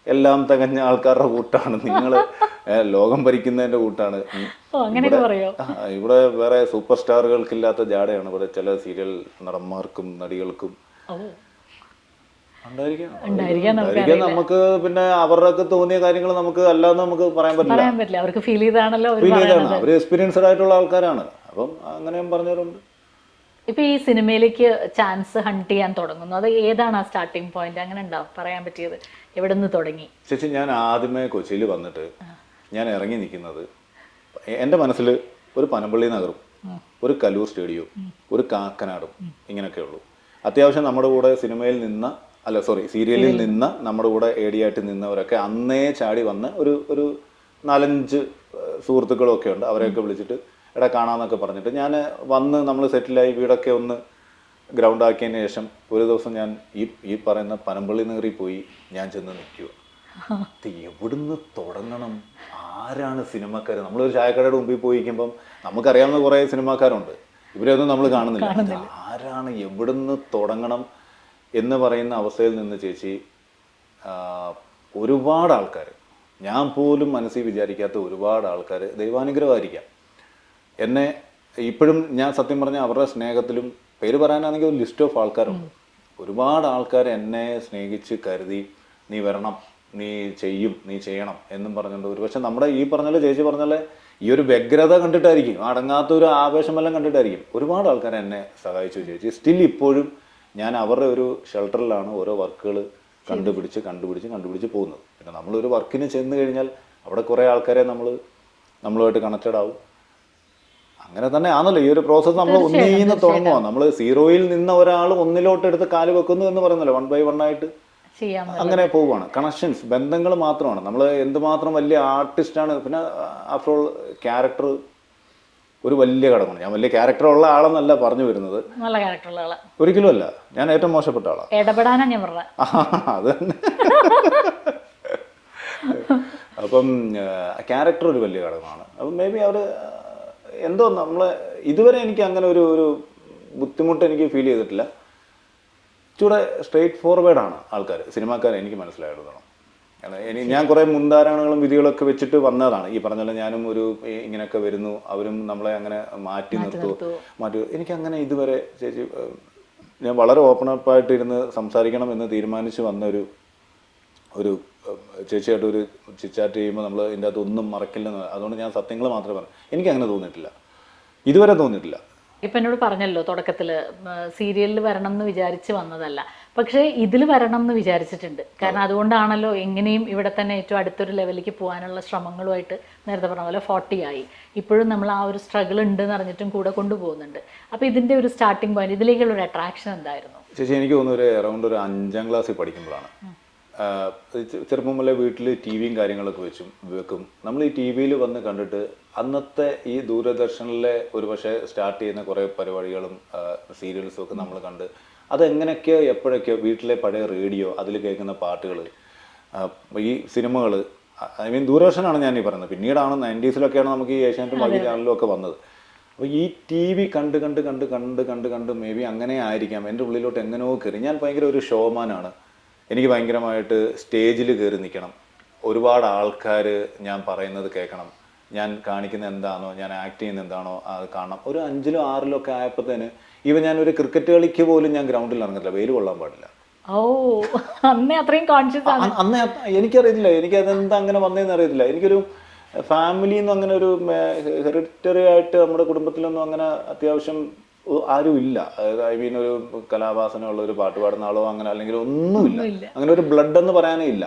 S2: എല്ലാം തികഞ്ഞ ആൾക്കാരുടെ കൂട്ടാണ്, നിങ്ങൾ ലോകം ഭരിക്കുന്നതിൻ്റെ കൂട്ടാണ്. ഇവിടെ വേറെ സൂപ്പർ സ്റ്റാറുകൾക്കില്ലാത്ത ജാടയാണ് ഇവിടെ ചില സീരിയൽ നടന്മാർക്കും നടികൾക്കും ഉണ്ടായിരിക്കാം. നമുക്ക് പിന്നെ അവരുടെ തോന്നിയ കാര്യങ്ങൾ നമുക്ക് അല്ലാതെ നമുക്ക് പറയാൻ പറ്റില്ല.
S1: അവർക്ക് ഫീൽ ചെയ്താണല്ലോ,
S2: അവർ എക്സ്പീരിയൻസ്ഡ് ആയിട്ടുള്ള ആൾക്കാരാണ്. അപ്പം അങ്ങനെയും പറഞ്ഞവരുണ്ട്.
S1: ഇപ്പൊ ഈ സിനിമയിലേക്ക് ചാൻസ് ഹണ്ട് ചെയ്യാൻ തുടങ്ങുന്നു, അത് ഏതാണ് ആ സ്റ്റാർട്ടിങ് പോയിന്റ്? അങ്ങനെ ഉണ്ടാവും പറയാൻ പറ്റിയത്? എവിടെ നിന്ന് തുടങ്ങി?
S2: ചേച്ചി, ഞാൻ ആദ്യമേ കൊച്ചിയിൽ വന്നിട്ട് ഞാൻ ഇറങ്ങി നിൽക്കുന്നത് എൻ്റെ മനസ്സിൽ ഒരു പനമ്പള്ളി നഗറും ഒരു കലൂർ സ്റ്റേഡിയവും ഒരു കാക്കനാടും ഇങ്ങനെയൊക്കെ ഉള്ളൂ. അത്യാവശ്യം നമ്മുടെ കൂടെ സീരിയലിൽ നിന്ന് നമ്മുടെ കൂടെ ഏടിയായിട്ട് നിന്നവരൊക്കെ അന്നേ ചാടി വന്ന് ഒരു 4-5 സുഹൃത്തുക്കളും ഒക്കെ ഉണ്ട്. അവരെയൊക്കെ വിളിച്ചിട്ട് എടാ കാണാമെന്നൊക്കെ പറഞ്ഞിട്ട് ഞാൻ വന്ന് നമ്മൾ സെറ്റിലായി വീടൊക്കെ ഒന്ന് ഗ്രൗണ്ട് ആക്കിയതിന് ശേഷം ഒരു ദിവസം ഞാൻ ഈ പറയുന്ന പനമ്പള്ളി നഗറിൽ പോയി ഞാൻ ചെന്ന് നിൽക്കുക. എവിടുന്ന് തുടങ്ങണം, ആരാണ് സിനിമക്കാർ? നമ്മളൊരു ചായക്കടയുടെ മുമ്പിൽ പോയിക്കുമ്പം നമുക്കറിയാവുന്ന കുറേ സിനിമാക്കാരുണ്ട്, ഇവരെയൊന്നും നമ്മൾ കാണുന്നില്ല. ആരാണ്, എവിടുന്ന് തുടങ്ങണം എന്ന് പറയുന്ന അവസ്ഥയിൽ നിന്ന് ചേച്ചി ഒരുപാട് ആൾക്കാർ, ഞാൻ പോലും മനസ്സിൽ വിചാരിക്കാത്ത ഒരുപാട് ആൾക്കാർ, ദൈവാനുഗ്രഹമായിരിക്കാം, എന്നെ ഇപ്പോഴും ഞാൻ സത്യം പറഞ്ഞാൽ അവരുടെ സ്നേഹത്തിലും, പേര് പറയാനാണെങ്കിൽ ഒരു ലിസ്റ്റ് ഓഫ് ആൾക്കാരുണ്ട്. ഒരുപാട് ആൾക്കാർ എന്നെ സ്നേഹിച്ച് കരുതി നീ വരണം, നീ ചെയ്യും, നീ ചെയ്യണം എന്നും പറഞ്ഞുകൊണ്ട് ഒരുപക്ഷെ നമ്മുടെ ഈ പറഞ്ഞാൽ ചേച്ചി പറഞ്ഞാൽ ഈ ഒരു വ്യഗ്രത കണ്ടിട്ടായിരിക്കും, അടങ്ങാത്തൊരു ആവേശമെല്ലാം കണ്ടിട്ടായിരിക്കും ഒരുപാട് ആൾക്കാർ എന്നെ സഹായിച്ചു ചേച്ചി. സ്റ്റിൽ ഇപ്പോഴും ഞാൻ അവരുടെ ഒരു ഷെൽട്ടറിലാണ് ഓരോ വർക്കുകൾ കണ്ടുപിടിച്ച് പോകുന്നത്. പിന്നെ നമ്മളൊരു വർക്കിന് ചെന്ന് കഴിഞ്ഞാൽ അവിടെ കുറേ ആൾക്കാരെ നമ്മളുമായിട്ട് കണക്റ്റഡ് ആവും. അങ്ങനെ തന്നെ ആണല്ലോ ഈ ഒരു പ്രോസസ്സ്. നമ്മൾ ഒന്നിൽ നിന്ന് തുടങ്ങുക, നമ്മൾ സീറോയിൽ നിന്ന് ഒരാൾ ഒന്നിലോട്ട് എടുത്ത് കാല് വെക്കുന്നു എന്ന് പറയുന്നല്ലോ, 1 by 1 ആയിട്ട് അങ്ങനെ പോവുകയാണ്. കണക്ഷൻസ്, ബന്ധങ്ങൾ മാത്രമാണ്. നമ്മൾ എന്തുമാത്രം വലിയ ആർട്ടിസ്റ്റാണ്, പിന്നെ ആഫ്റ്റർ ഓൾ ക്യാരക്ടർ ഒരു വലിയ ഘടകമാണ്. ഞാൻ വലിയ ക്യാരക്ടർ ഉള്ള ആളെന്നല്ല പറഞ്ഞു വരുന്നത്,
S1: നല്ല ക്യാരക്ടറുള്ള ആളാ,
S2: ഒരിക്കലും അല്ല. ഞാൻ ഏറ്റവും മോശപ്പെട്ട ആളാണ്.
S1: ഇടപെടാനാ ഞാൻ പറഞ്ഞത്.
S2: അത് തന്നെ. അപ്പം ക്യാരക്ടർ ഒരു വലിയ ഘടകമാണ്. അപ്പം മേ ബി അവർ എന്തോ നമ്മളെ ഇതുവരെ എനിക്ക് അങ്ങനെ ഒരു ബുദ്ധിമുട്ട് എനിക്ക് ഫീൽ ചെയ്തിട്ടില്ല. ഇച്ചിരി സ്ട്രെയിറ്റ് ഫോർവേഡാണ് ആൾക്കാർ, സിനിമാക്കാരെ എനിക്ക് മനസ്സിലായിടത്തോളം. ഞാൻ കുറേ മുൻധാരണകളും വിധികളൊക്കെ വെച്ചിട്ട് വന്നതാണ്. ഈ പറഞ്ഞാൽ ഞാനും ഇങ്ങനെയൊക്കെ വരുന്നു, അവരും നമ്മളെ അങ്ങനെ മാറ്റി എനിക്കങ്ങനെ ഇതുവരെ ചേച്ചി, ഞാൻ വളരെ ഓപ്പൺ അപ്പായിട്ട് ഇരുന്ന് സംസാരിക്കണം എന്ന് തീരുമാനിച്ച് വന്ന ഒരു ചേച്ചിയായിട്ട് ഒരു ചിറ്റാറ്റ് ചെയ്യുമ്പോൾ നമ്മൾ ഇതിൻ്റെ അകത്ത് ഒന്നും മറക്കില്ലെന്ന്. അതുകൊണ്ട് ഞാൻ സത്യങ്ങൾ മാത്രമേ പറഞ്ഞു. എനിക്കങ്ങനെ തോന്നിയിട്ടില്ല, ഇതുവരെ തോന്നിയിട്ടില്ല.
S1: ഇപ്പം എന്നോട് പറഞ്ഞല്ലോ തുടക്കത്തിൽ സീരിയലിൽ വരണം എന്ന് വിചാരിച്ച് വന്നതല്ല, പക്ഷേ ഇതിൽ വരണം എന്ന് വിചാരിച്ചിട്ടുണ്ട്. കാരണം അതുകൊണ്ടാണല്ലോ എങ്ങനെയും ഇവിടെ തന്നെ ഏറ്റവും അടുത്തൊരു ലെവലിലേക്ക് പോകാനുള്ള ശ്രമങ്ങളുമായിട്ട് നേരത്തെ പറഞ്ഞ പോലെ 40 ആയി. ഇപ്പോഴും നമ്മൾ ആ ഒരു സ്ട്രഗിൾ ഉണ്ടെന്ന് അറിഞ്ഞിട്ടും കൂടെ കൊണ്ടുപോകുന്നുണ്ട്. അപ്പോൾ ഇതിൻ്റെ ഒരു സ്റ്റാർട്ടിങ് പോയിന്റ്, ഇതിലേക്കുള്ള ഒരു അട്രാക്ഷൻ എന്തായിരുന്നു
S2: ചേച്ചി? എനിക്ക് തോന്നുന്നു അറൗണ്ട് ഒരു 5ാം ക്ലാസ്സിൽ പഠിക്കുമ്പോഴാണ്. ചെറുപ്പം മുതലേ വീട്ടിൽ ടി വിയും കാര്യങ്ങളൊക്കെ വെക്കും. നമ്മൾ ഈ ടി വിയിൽ വന്ന് കണ്ടിട്ട് അന്നത്തെ ഈ ദൂരദർശനിലെ ഒരു പക്ഷേ സ്റ്റാർട്ട് ചെയ്യുന്ന കുറേ പരിപാടികളും സീരിയൽസും ഒക്കെ നമ്മൾ കണ്ട് അതെങ്ങനെയൊക്കെയോ എപ്പോഴൊക്കെയോ വീട്ടിലെ പഴയ റേഡിയോ, അതിൽ കേൾക്കുന്ന പാട്ടുകൾ, ഈ സിനിമകൾ, ഐ മീൻ ദൂരദർശനാണ് ഞാൻ ഈ പറയുന്നത്. പിന്നീടാണ് 90s നമുക്ക് ഈ ഏഷ്യാനെറ്റും ബാക്കി ചാനലും ഒക്കെ വന്നത്. അപ്പോൾ ഈ ടി വി കണ്ട് മേ ബി അങ്ങനെ ആയിരിക്കാം എൻ്റെ ഉള്ളിലോട്ട് എങ്ങനെയോ കയറി. ഞാൻ ഭയങ്കര ഒരു ഷോമാനാണ്. എനിക്ക് ഭയങ്കരമായിട്ട് സ്റ്റേജിൽ കയറി നിൽക്കണം, ഒരുപാട് ആൾക്കാർ ഞാൻ പറയുന്നത് കേൾക്കണം, ഞാൻ കാണിക്കുന്ന എന്താണോ, ഞാൻ ആക്ട് ചെയ്യുന്ന എന്താണോ അത് കാണണം. ഒരു 5ലും 6ലും ഒക്കെ ആയപ്പോഴത്തേന് ഞാനൊരു ക്രിക്കറ്റ് കളിക്ക് പോലും ഞാൻ ഗ്രൗണ്ടിൽ ഇറങ്ങത്തില്ല, വെയിൽ കൊള്ളാൻ പാടില്ല.
S1: അന്നേ അത്രയും കോൺഷ്യസ് ആണ്.
S2: അന്ന് എനിക്കറിയത്തില്ല, എനിക്കതെന്താ അങ്ങനെ വന്നതെന്ന് അറിയത്തില്ല. എനിക്കൊരു ഫാമിലിന്ന് അങ്ങനെ ഒരു ഹെറിറ്ററി ആയിട്ട് നമ്മുടെ കുടുംബത്തിലൊന്നും അങ്ങനെ അത്യാവശ്യം ആരും ഇല്ല. ഐ മീൻ ഒരു കലാവാസനയുള്ള ഒരു പാട്ട് പാടുന്ന ആളോ അങ്ങനെ അല്ലെങ്കിൽ ഒന്നുമില്ല, അങ്ങനെ ഒരു ബ്ലഡ് എന്ന് പറയാനേ ഇല്ല.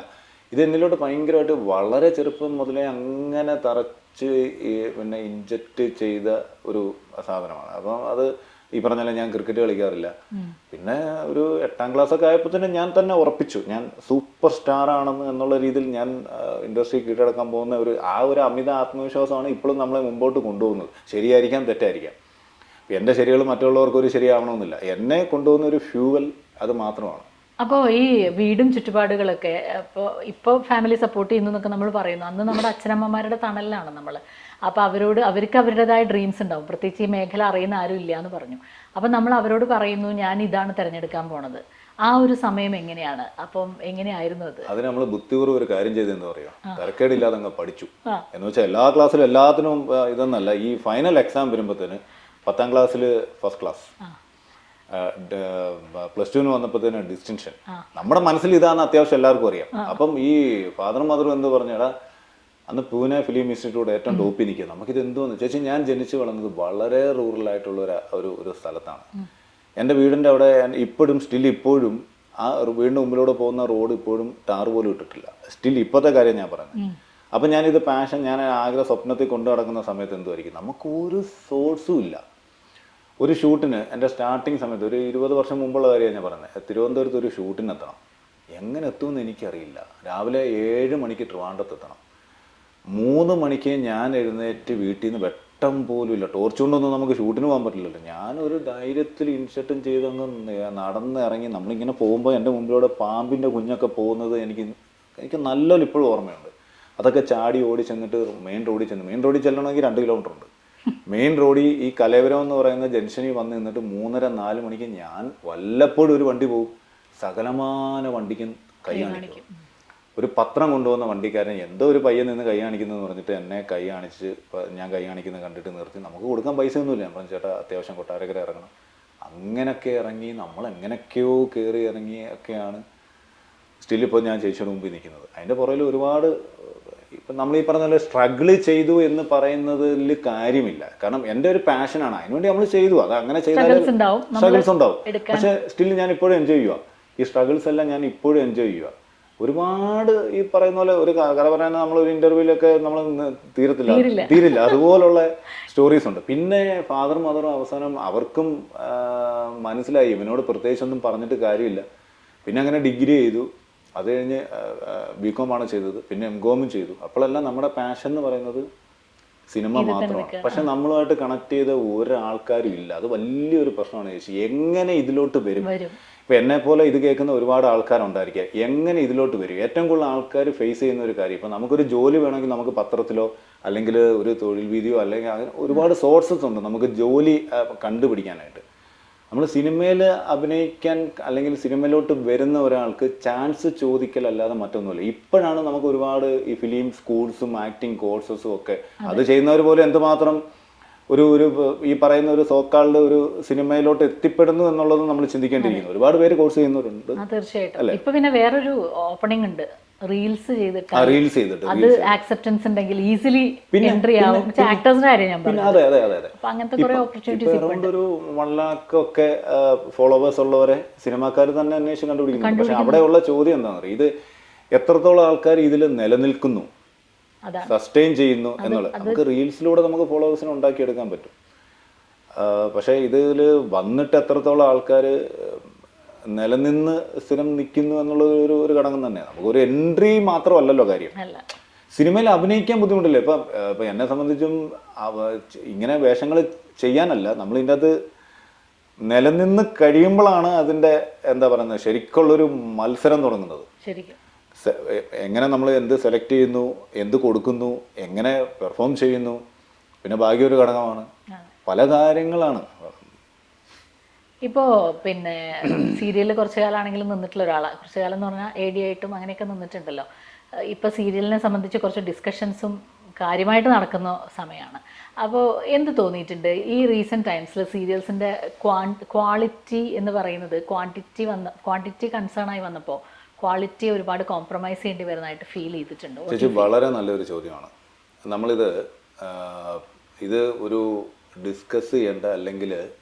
S2: ഇത് എന്നിലോട്ട് ഭയങ്കരമായിട്ട് വളരെ ചെറുപ്പം മുതലേ അങ്ങനെ തറച്ച് പിന്നെ ഇൻജക്റ്റ് ചെയ്ത ഒരു സാധനമാണ്. അപ്പം അത് ഈ പറഞ്ഞാൽ ഞാൻ ക്രിക്കറ്റ് കളിക്കാറില്ല. പിന്നെ ഒരു 8ാം ക്ലാസ്സൊക്കെ ആയപ്പോൾ തന്നെ ഞാൻ തന്നെ ഉറപ്പിച്ചു ഞാൻ സൂപ്പർ സ്റ്റാർ ആണെന്ന് എന്നുള്ള രീതിയിൽ. ഞാൻ ഇൻഡസ്ട്രി കീഴടക്കാൻ പോകുന്ന ഒരു അമിത ആത്മവിശ്വാസമാണ് ഇപ്പോഴും നമ്മളെ മുമ്പോട്ട് കൊണ്ടുപോകുന്നത്. ശരിയായിരിക്കാം, തെറ്റായിരിക്കാം. എൻ്റെ ശരികൾ മറ്റുള്ളവർക്കൊരു ശരിയാവണമെന്നില്ല. എന്നെ കൊണ്ടുപോകുന്ന ഒരു ഫ്യൂവൽ അത് മാത്രമാണ്.
S1: അപ്പോൾ ഈ വീടും ചുറ്റുപാടുകളൊക്കെ ഇപ്പോൾ ഫാമിലി സപ്പോർട്ട് ചെയ്യുന്നു എന്നൊക്കെ നമ്മൾ പറയുന്നു. അന്ന് നമ്മുടെ അച്ഛനമ്മമാരുടെ തണലിലാണ് നമ്മൾ. അപ്പോൾ അവർക്ക് അവരുടേതായ ഡ്രീംസ് ഉണ്ടാവും. പ്രത്യേകിച്ച് ഈ മേഖല അറിയുന്ന ആരും ഇല്ല എന്ന് പറഞ്ഞു. അപ്പം നമ്മൾ അവരോട് പറയുന്നു ഞാൻ ഇതാണ് തിരഞ്ഞെടുക്കാൻ പോണത്. ആ ഒരു സമയം എങ്ങനെയാണ്? അപ്പം എങ്ങനെയായിരുന്നു അത്?
S2: അതിന് നമ്മൾ ബുദ്ധിപൂർവ്വം ഒരു കാര്യം ചെയ്തെന്ന് പറയാം, തിരക്കേടില്ലാതെ അങ്ങ് പഠിച്ചു എന്ന് വെച്ചാൽ എല്ലാ ക്ലാസ്സിലും എല്ലാത്തിനും ഇതൊന്നല്ല. ഈ ഫൈനൽ എക്സാം വരുമ്പോഴത്തേന് 10ാം ക്ലാസ്സിൽ ഫസ്റ്റ് ക്ലാസ്, +2 വന്നപ്പോഴത്തേന് ഡിസ്റ്റിങ്ഷൻ. നമ്മുടെ മനസ്സിൽ ഇതാണെന്ന് അത്യാവശ്യം എല്ലാവർക്കും അറിയാം. അപ്പം ഈ ഫാദറും മദറും എന്ത് പറഞ്ഞാൽ അന്ന് പൂനെ ഫിലിം ഇൻസ്റ്റിറ്റ്യൂട്ട് ഏറ്റവും ടോപ്പിൽ നിൽക്കുക. നമുക്കിത് എന്തോന്ന് ചേച്ചി, ഞാൻ ജനിച്ചു വളർന്നത് വളരെ റൂറലായിട്ടുള്ള ഒരു സ്ഥലത്താണ്. എൻ്റെ വീടിൻ്റെ അവിടെ ഇപ്പോഴും ആ വീടിൻ്റെ മുമ്പിലൂടെ പോകുന്ന റോഡ് ഇപ്പോഴും ടാർ പോലും ഇട്ടിട്ടില്ല. സ്റ്റിൽ ഇപ്പോഴത്തെ കാര്യം ഞാൻ പറയുന്നത്. അപ്പം ഞാനിത് പാഷൻ, ഞാൻ സ്വപ്നത്തിൽ കൊണ്ടു നടക്കുന്ന സമയത്ത് എന്തുമായിരിക്കും, നമുക്കൊരു സോഴ്സും ഇല്ല. ഒരു ഷൂട്ടിന് എൻ്റെ സ്റ്റാർട്ടിങ് സമയത്ത് ഒരു 20 വർഷം മുമ്പുള്ള കാര്യമാണ് ഞാൻ പറയുന്നത്. തിരുവനന്തപുരത്ത് ഒരു ഷൂട്ടിന് എത്തണം. എങ്ങനെ എത്തുമെന്ന് എനിക്കറിയില്ല. രാവിലെ 7 മണിക്ക് ട്രിവാൻഡ്രത്ത് എത്തണം. 3 മണിക്ക് ഞാൻ എഴുന്നേറ്റ് വീട്ടിൽ നിന്ന് വെട്ടം പോലും ഇല്ല. ടോർച്ച് കൊണ്ടൊന്നും നമുക്ക് ഷൂട്ടിന് പോകാൻ പറ്റില്ലല്ലോ. ഞാനൊരു ധൈര്യത്തിൽ ഇൻഷർട്ടും ചെയ്തങ്ങ് നടന്ന് ഇറങ്ങി. നമ്മളിങ്ങനെ പോകുമ്പോൾ എൻ്റെ മുമ്പിലൂടെ പാമ്പിൻ്റെ കുഞ്ഞൊക്കെ പോകുന്നത് എനിക്ക് നല്ലൊരു ഇപ്പോഴും ഓർമ്മയുണ്ട്. അതൊക്കെ ചാടി ഓടി ചെന്നിട്ട് മെയിൻ റോഡിൽ ചെല്ലണമെങ്കിൽ 2 കിലോമീറ്റർ ഉണ്ട്. മെയിൻ റോഡിൽ ഈ കലേവരം എന്ന് പറയുന്ന ജംഗ്ഷനിൽ വന്ന് നിന്നിട്ട് 3:30-4 മണിക്ക് ഞാൻ വല്ലപ്പോഴും ഒരു വണ്ടി പോകും. സകലമാന വണ്ടിക്കും കൈ കാണിക്കും. ഒരു പത്രം കൊണ്ടുവന്ന വണ്ടിക്കാരൻ എന്തോ ഒരു പയ്യൻ നിന്ന് കൈ കാണിക്കുന്നതെന്ന് പറഞ്ഞിട്ട് എന്നെ കൈ കാണിച്ച്, ഞാൻ കൈ കാണിക്കുന്നത് കണ്ടിട്ട് നിർത്തി. നമുക്ക് കൊടുക്കാൻ പൈസ ഒന്നുമില്ല. ഞാൻ പറഞ്ഞു ചേട്ടാ അത്യാവശ്യം കൊട്ടാരക്കര ഇറങ്ങണം. അങ്ങനെയൊക്കെ ഇറങ്ങി നമ്മൾ എങ്ങനെയൊക്കെയോ കയറി ഇറങ്ങിയൊക്കെയാണ് സ്റ്റിൽ ഇപ്പോൾ ഞാൻ ചേച്ചിയുടെ മുമ്പിൽ നിൽക്കുന്നത്. അതിൻ്റെ പുറകിൽ ഒരുപാട് ഇപ്പം നമ്മൾ ഈ പറഞ്ഞ പോലെ സ്ട്രഗിൾ ചെയ്തു എന്ന് പറയുന്നതിൽ കാര്യമില്ല. കാരണം എൻ്റെ ഒരു പാഷനാണ്, അതിനുവേണ്ടി നമ്മൾ ചെയ്തു. അത് അങ്ങനെ ചെയ്താൽ സ്ട്രഗിൾസ് ഉണ്ടാവും. പക്ഷേ സ്റ്റിൽ ഞാൻ ഇപ്പോഴും എൻജോയ് ചെയ്യുക. ഈ സ്ട്രഗിൾസ് എല്ലാം ഞാൻ ഇപ്പോഴും എൻജോയ് ചെയ്യുക. ഒരുപാട് ഈ പറയുന്ന പോലെ ഒരു കഥ പറയാൻ നമ്മൾ ഒരു ഇന്റർവ്യൂലൊക്കെ നമ്മൾ തീരില്ല. അതുപോലുള്ള സ്റ്റോറീസ് ഉണ്ട്. പിന്നെ ഫാദറും മദറും അവസാനം അവർക്കും മനസ്സിലായി ഇവനോട് പ്രത്യേകിച്ചൊന്നും പറഞ്ഞിട്ട് കാര്യമില്ല. പിന്നെ അങ്ങനെ ഡിഗ്രി ചെയ്തു. അത് കഴിഞ്ഞ് ബികോം ആണ് ചെയ്തത്. പിന്നെ എംകോമും ചെയ്തു. അപ്പോഴെല്ലാം നമ്മുടെ പാഷൻ എന്ന് പറയുന്നത് സിനിമ മാത്രമാണ്. പക്ഷെ നമ്മളുമായിട്ട് കണക്ട് ചെയ്ത ഒരാൾക്കാരും ഇല്ല. അത് വലിയൊരു പ്രശ്നമാണ് ചേച്ചി. എങ്ങനെ ഇതിലോട്ട് വരും? ഇപ്പം എന്നെ പോലെ ഇത് കേൾക്കുന്ന ഒരുപാട് ആൾക്കാരുണ്ടായിരിക്കുക. എങ്ങനെ ഇതിലോട്ട് വരും? ഏറ്റവും കൂടുതൽ ആൾക്കാർ ഫേസ് ചെയ്യുന്ന ഒരു കാര്യം, ഇപ്പം നമുക്കൊരു ജോലി വേണമെങ്കിൽ നമുക്ക് പത്രത്തിലോ അല്ലെങ്കിൽ ഒരു തൊഴിൽ വീതിയോ അല്ലെങ്കിൽ അങ്ങനെ ഒരുപാട് സോഴ്സസ് ഉണ്ട് നമുക്ക് ജോലി കണ്ടുപിടിക്കാനായിട്ട്. നമ്മൾ സിനിമയിൽ അഭിനയിക്കാൻ അല്ലെങ്കിൽ സിനിമയിലോട്ട് വരുന്ന ഒരാൾക്ക് ചാൻസ് ചോദിക്കലല്ലാതെ മറ്റൊന്നുമില്ല. ഇപ്പോഴാണ് നമുക്ക് ഒരുപാട് ഈ ഫിലിം സ്കൂൾസും ആക്ടിങ് കോഴ്സസും ഒക്കെ അത് ചെയ്യുന്നവർ പോലും എന്തുമാത്രം ഒരു ഈ പറയുന്ന ഒരു സോക്കാളുടെ ഒരു സിനിമയിലോട്ട് എത്തിപ്പെടുന്നു എന്നുള്ളത് നമ്മൾ ചിന്തിക്കേണ്ടിയിരിക്കുന്നു. ഒരുപാട് പേര് കോഴ്സ് ചെയ്യുന്നവരുണ്ട്.
S1: തീർച്ചയായിട്ടും. ഇപ്പൊ പിന്നെ വേറൊരു ഓപ്പണിംഗ് ഉണ്ട്, റീൽസ് ചെയ്തിട്ട് അത് ആക്സെപ്റ്റൻസ് ഉണ്ടെങ്കിൽ ഈസിലി എൻട്രി ആവും. ആക്ടേഴ്സിന്റെ കാര്യം ഞാൻ പറഞ്ഞു.
S2: അതെ.
S1: അപ്പൊ അങ്ങനത്തെ കുറെ ഓപ്പർച്യൂണിറ്റീസ്
S2: അറൗണ്ട് ഒരു 1 lakh ഒക്കെ ഫോളോവേഴ്സ് ഉള്ളവരെ സിനിമാക്കാർ തന്നെ അന്വേഷിച്ച് കണ്ടുപിടിക്കുന്നു. പക്ഷെ അവിടെയുള്ള ചോദ്യം എന്താണെന്ന് അറിയാം, ഇത് എത്രത്തോളം ആൾക്കാർ ഇതിൽ നിലനിൽക്കുന്നു, സസ്റ്റെയിൻ ചെയ്യുന്നു എന്നുള്ളത്. നമുക്ക് റീൽസിലൂടെ നമുക്ക് ഫോളോവേഴ്സിനെ ഉണ്ടാക്കിയെടുക്കാൻ പറ്റും. പക്ഷേ ഇതിൽ വന്നിട്ട് എത്രത്തോളം ആൾക്കാർ നിലനിന്ന് സ്ഥിരം നിൽക്കുന്നു എന്നുള്ളത് ഒരു ഘടകം തന്നെയാണ്. നമുക്കൊരു എൻട്രി മാത്രമല്ലല്ലോ കാര്യം. സിനിമയിൽ അഭിനയിക്കാൻ ബുദ്ധിമുട്ടില്ല. ഇപ്പം എന്നെ സംബന്ധിച്ചും ഇങ്ങനെ വേഷങ്ങൾ ചെയ്യാനല്ല, നമ്മൾ ഇതിൻ്റെ അകത്ത് നിലനിന്ന് കഴിയുമ്പോഴാണ് അതിൻ്റെ എന്താ പറയുന്നത് ശരിക്കുള്ളൊരു മത്സരം തുടങ്ങുന്നത്. എങ്ങനെ നമ്മൾ എന്ത് സെലക്ട് ചെയ്യുന്നു, എന്ത് കൊടുക്കുന്നു, എങ്ങനെ പെർഫോം ചെയ്യുന്നു, പിന്നെ ഭാഗ്യം ഒരു ഘടകമാണ്. പല കാര്യങ്ങളാണ്.
S1: ഇപ്പോൾ പിന്നെ സീരിയലിൽ കുറച്ചു കാലമാണെങ്കിലും നിന്നിട്ടുള്ള ഒരാളാണ്. കുറച്ചു കാലം എന്ന് പറഞ്ഞാൽ AD ആയിട്ടും അങ്ങനെയൊക്കെ നിന്നിട്ടുണ്ടല്ലോ. ഇപ്പോൾ സീരിയലിനെ സംബന്ധിച്ച് കുറച്ച് ഡിസ്കഷൻസും കാര്യമായിട്ട് നടക്കുന്ന സമയമാണ്. അപ്പോൾ എന്ത് തോന്നിയിട്ടുണ്ട് ഈ റീസെൻറ്റ് ടൈംസിൽ സീരിയൽസിൻ്റെ ക്വാളിറ്റി എന്ന് പറയുന്നത് ക്വാണ്ടിറ്റി കൺസേൺ ആയി വന്നപ്പോൾ ക്വാളിറ്റി ഒരുപാട് കോംപ്രമൈസ് ചെയ്യേണ്ടി വരുന്നതായിട്ട് ഫീൽ ചെയ്തിട്ടുണ്ടോ?
S2: ചേച്ചി വളരെ നല്ലൊരു ചോദ്യമാണ്. ഇത് ഒരു ഡിസ്കസ് ചെയ്യേണ്ട അല്ലെങ്കിൽ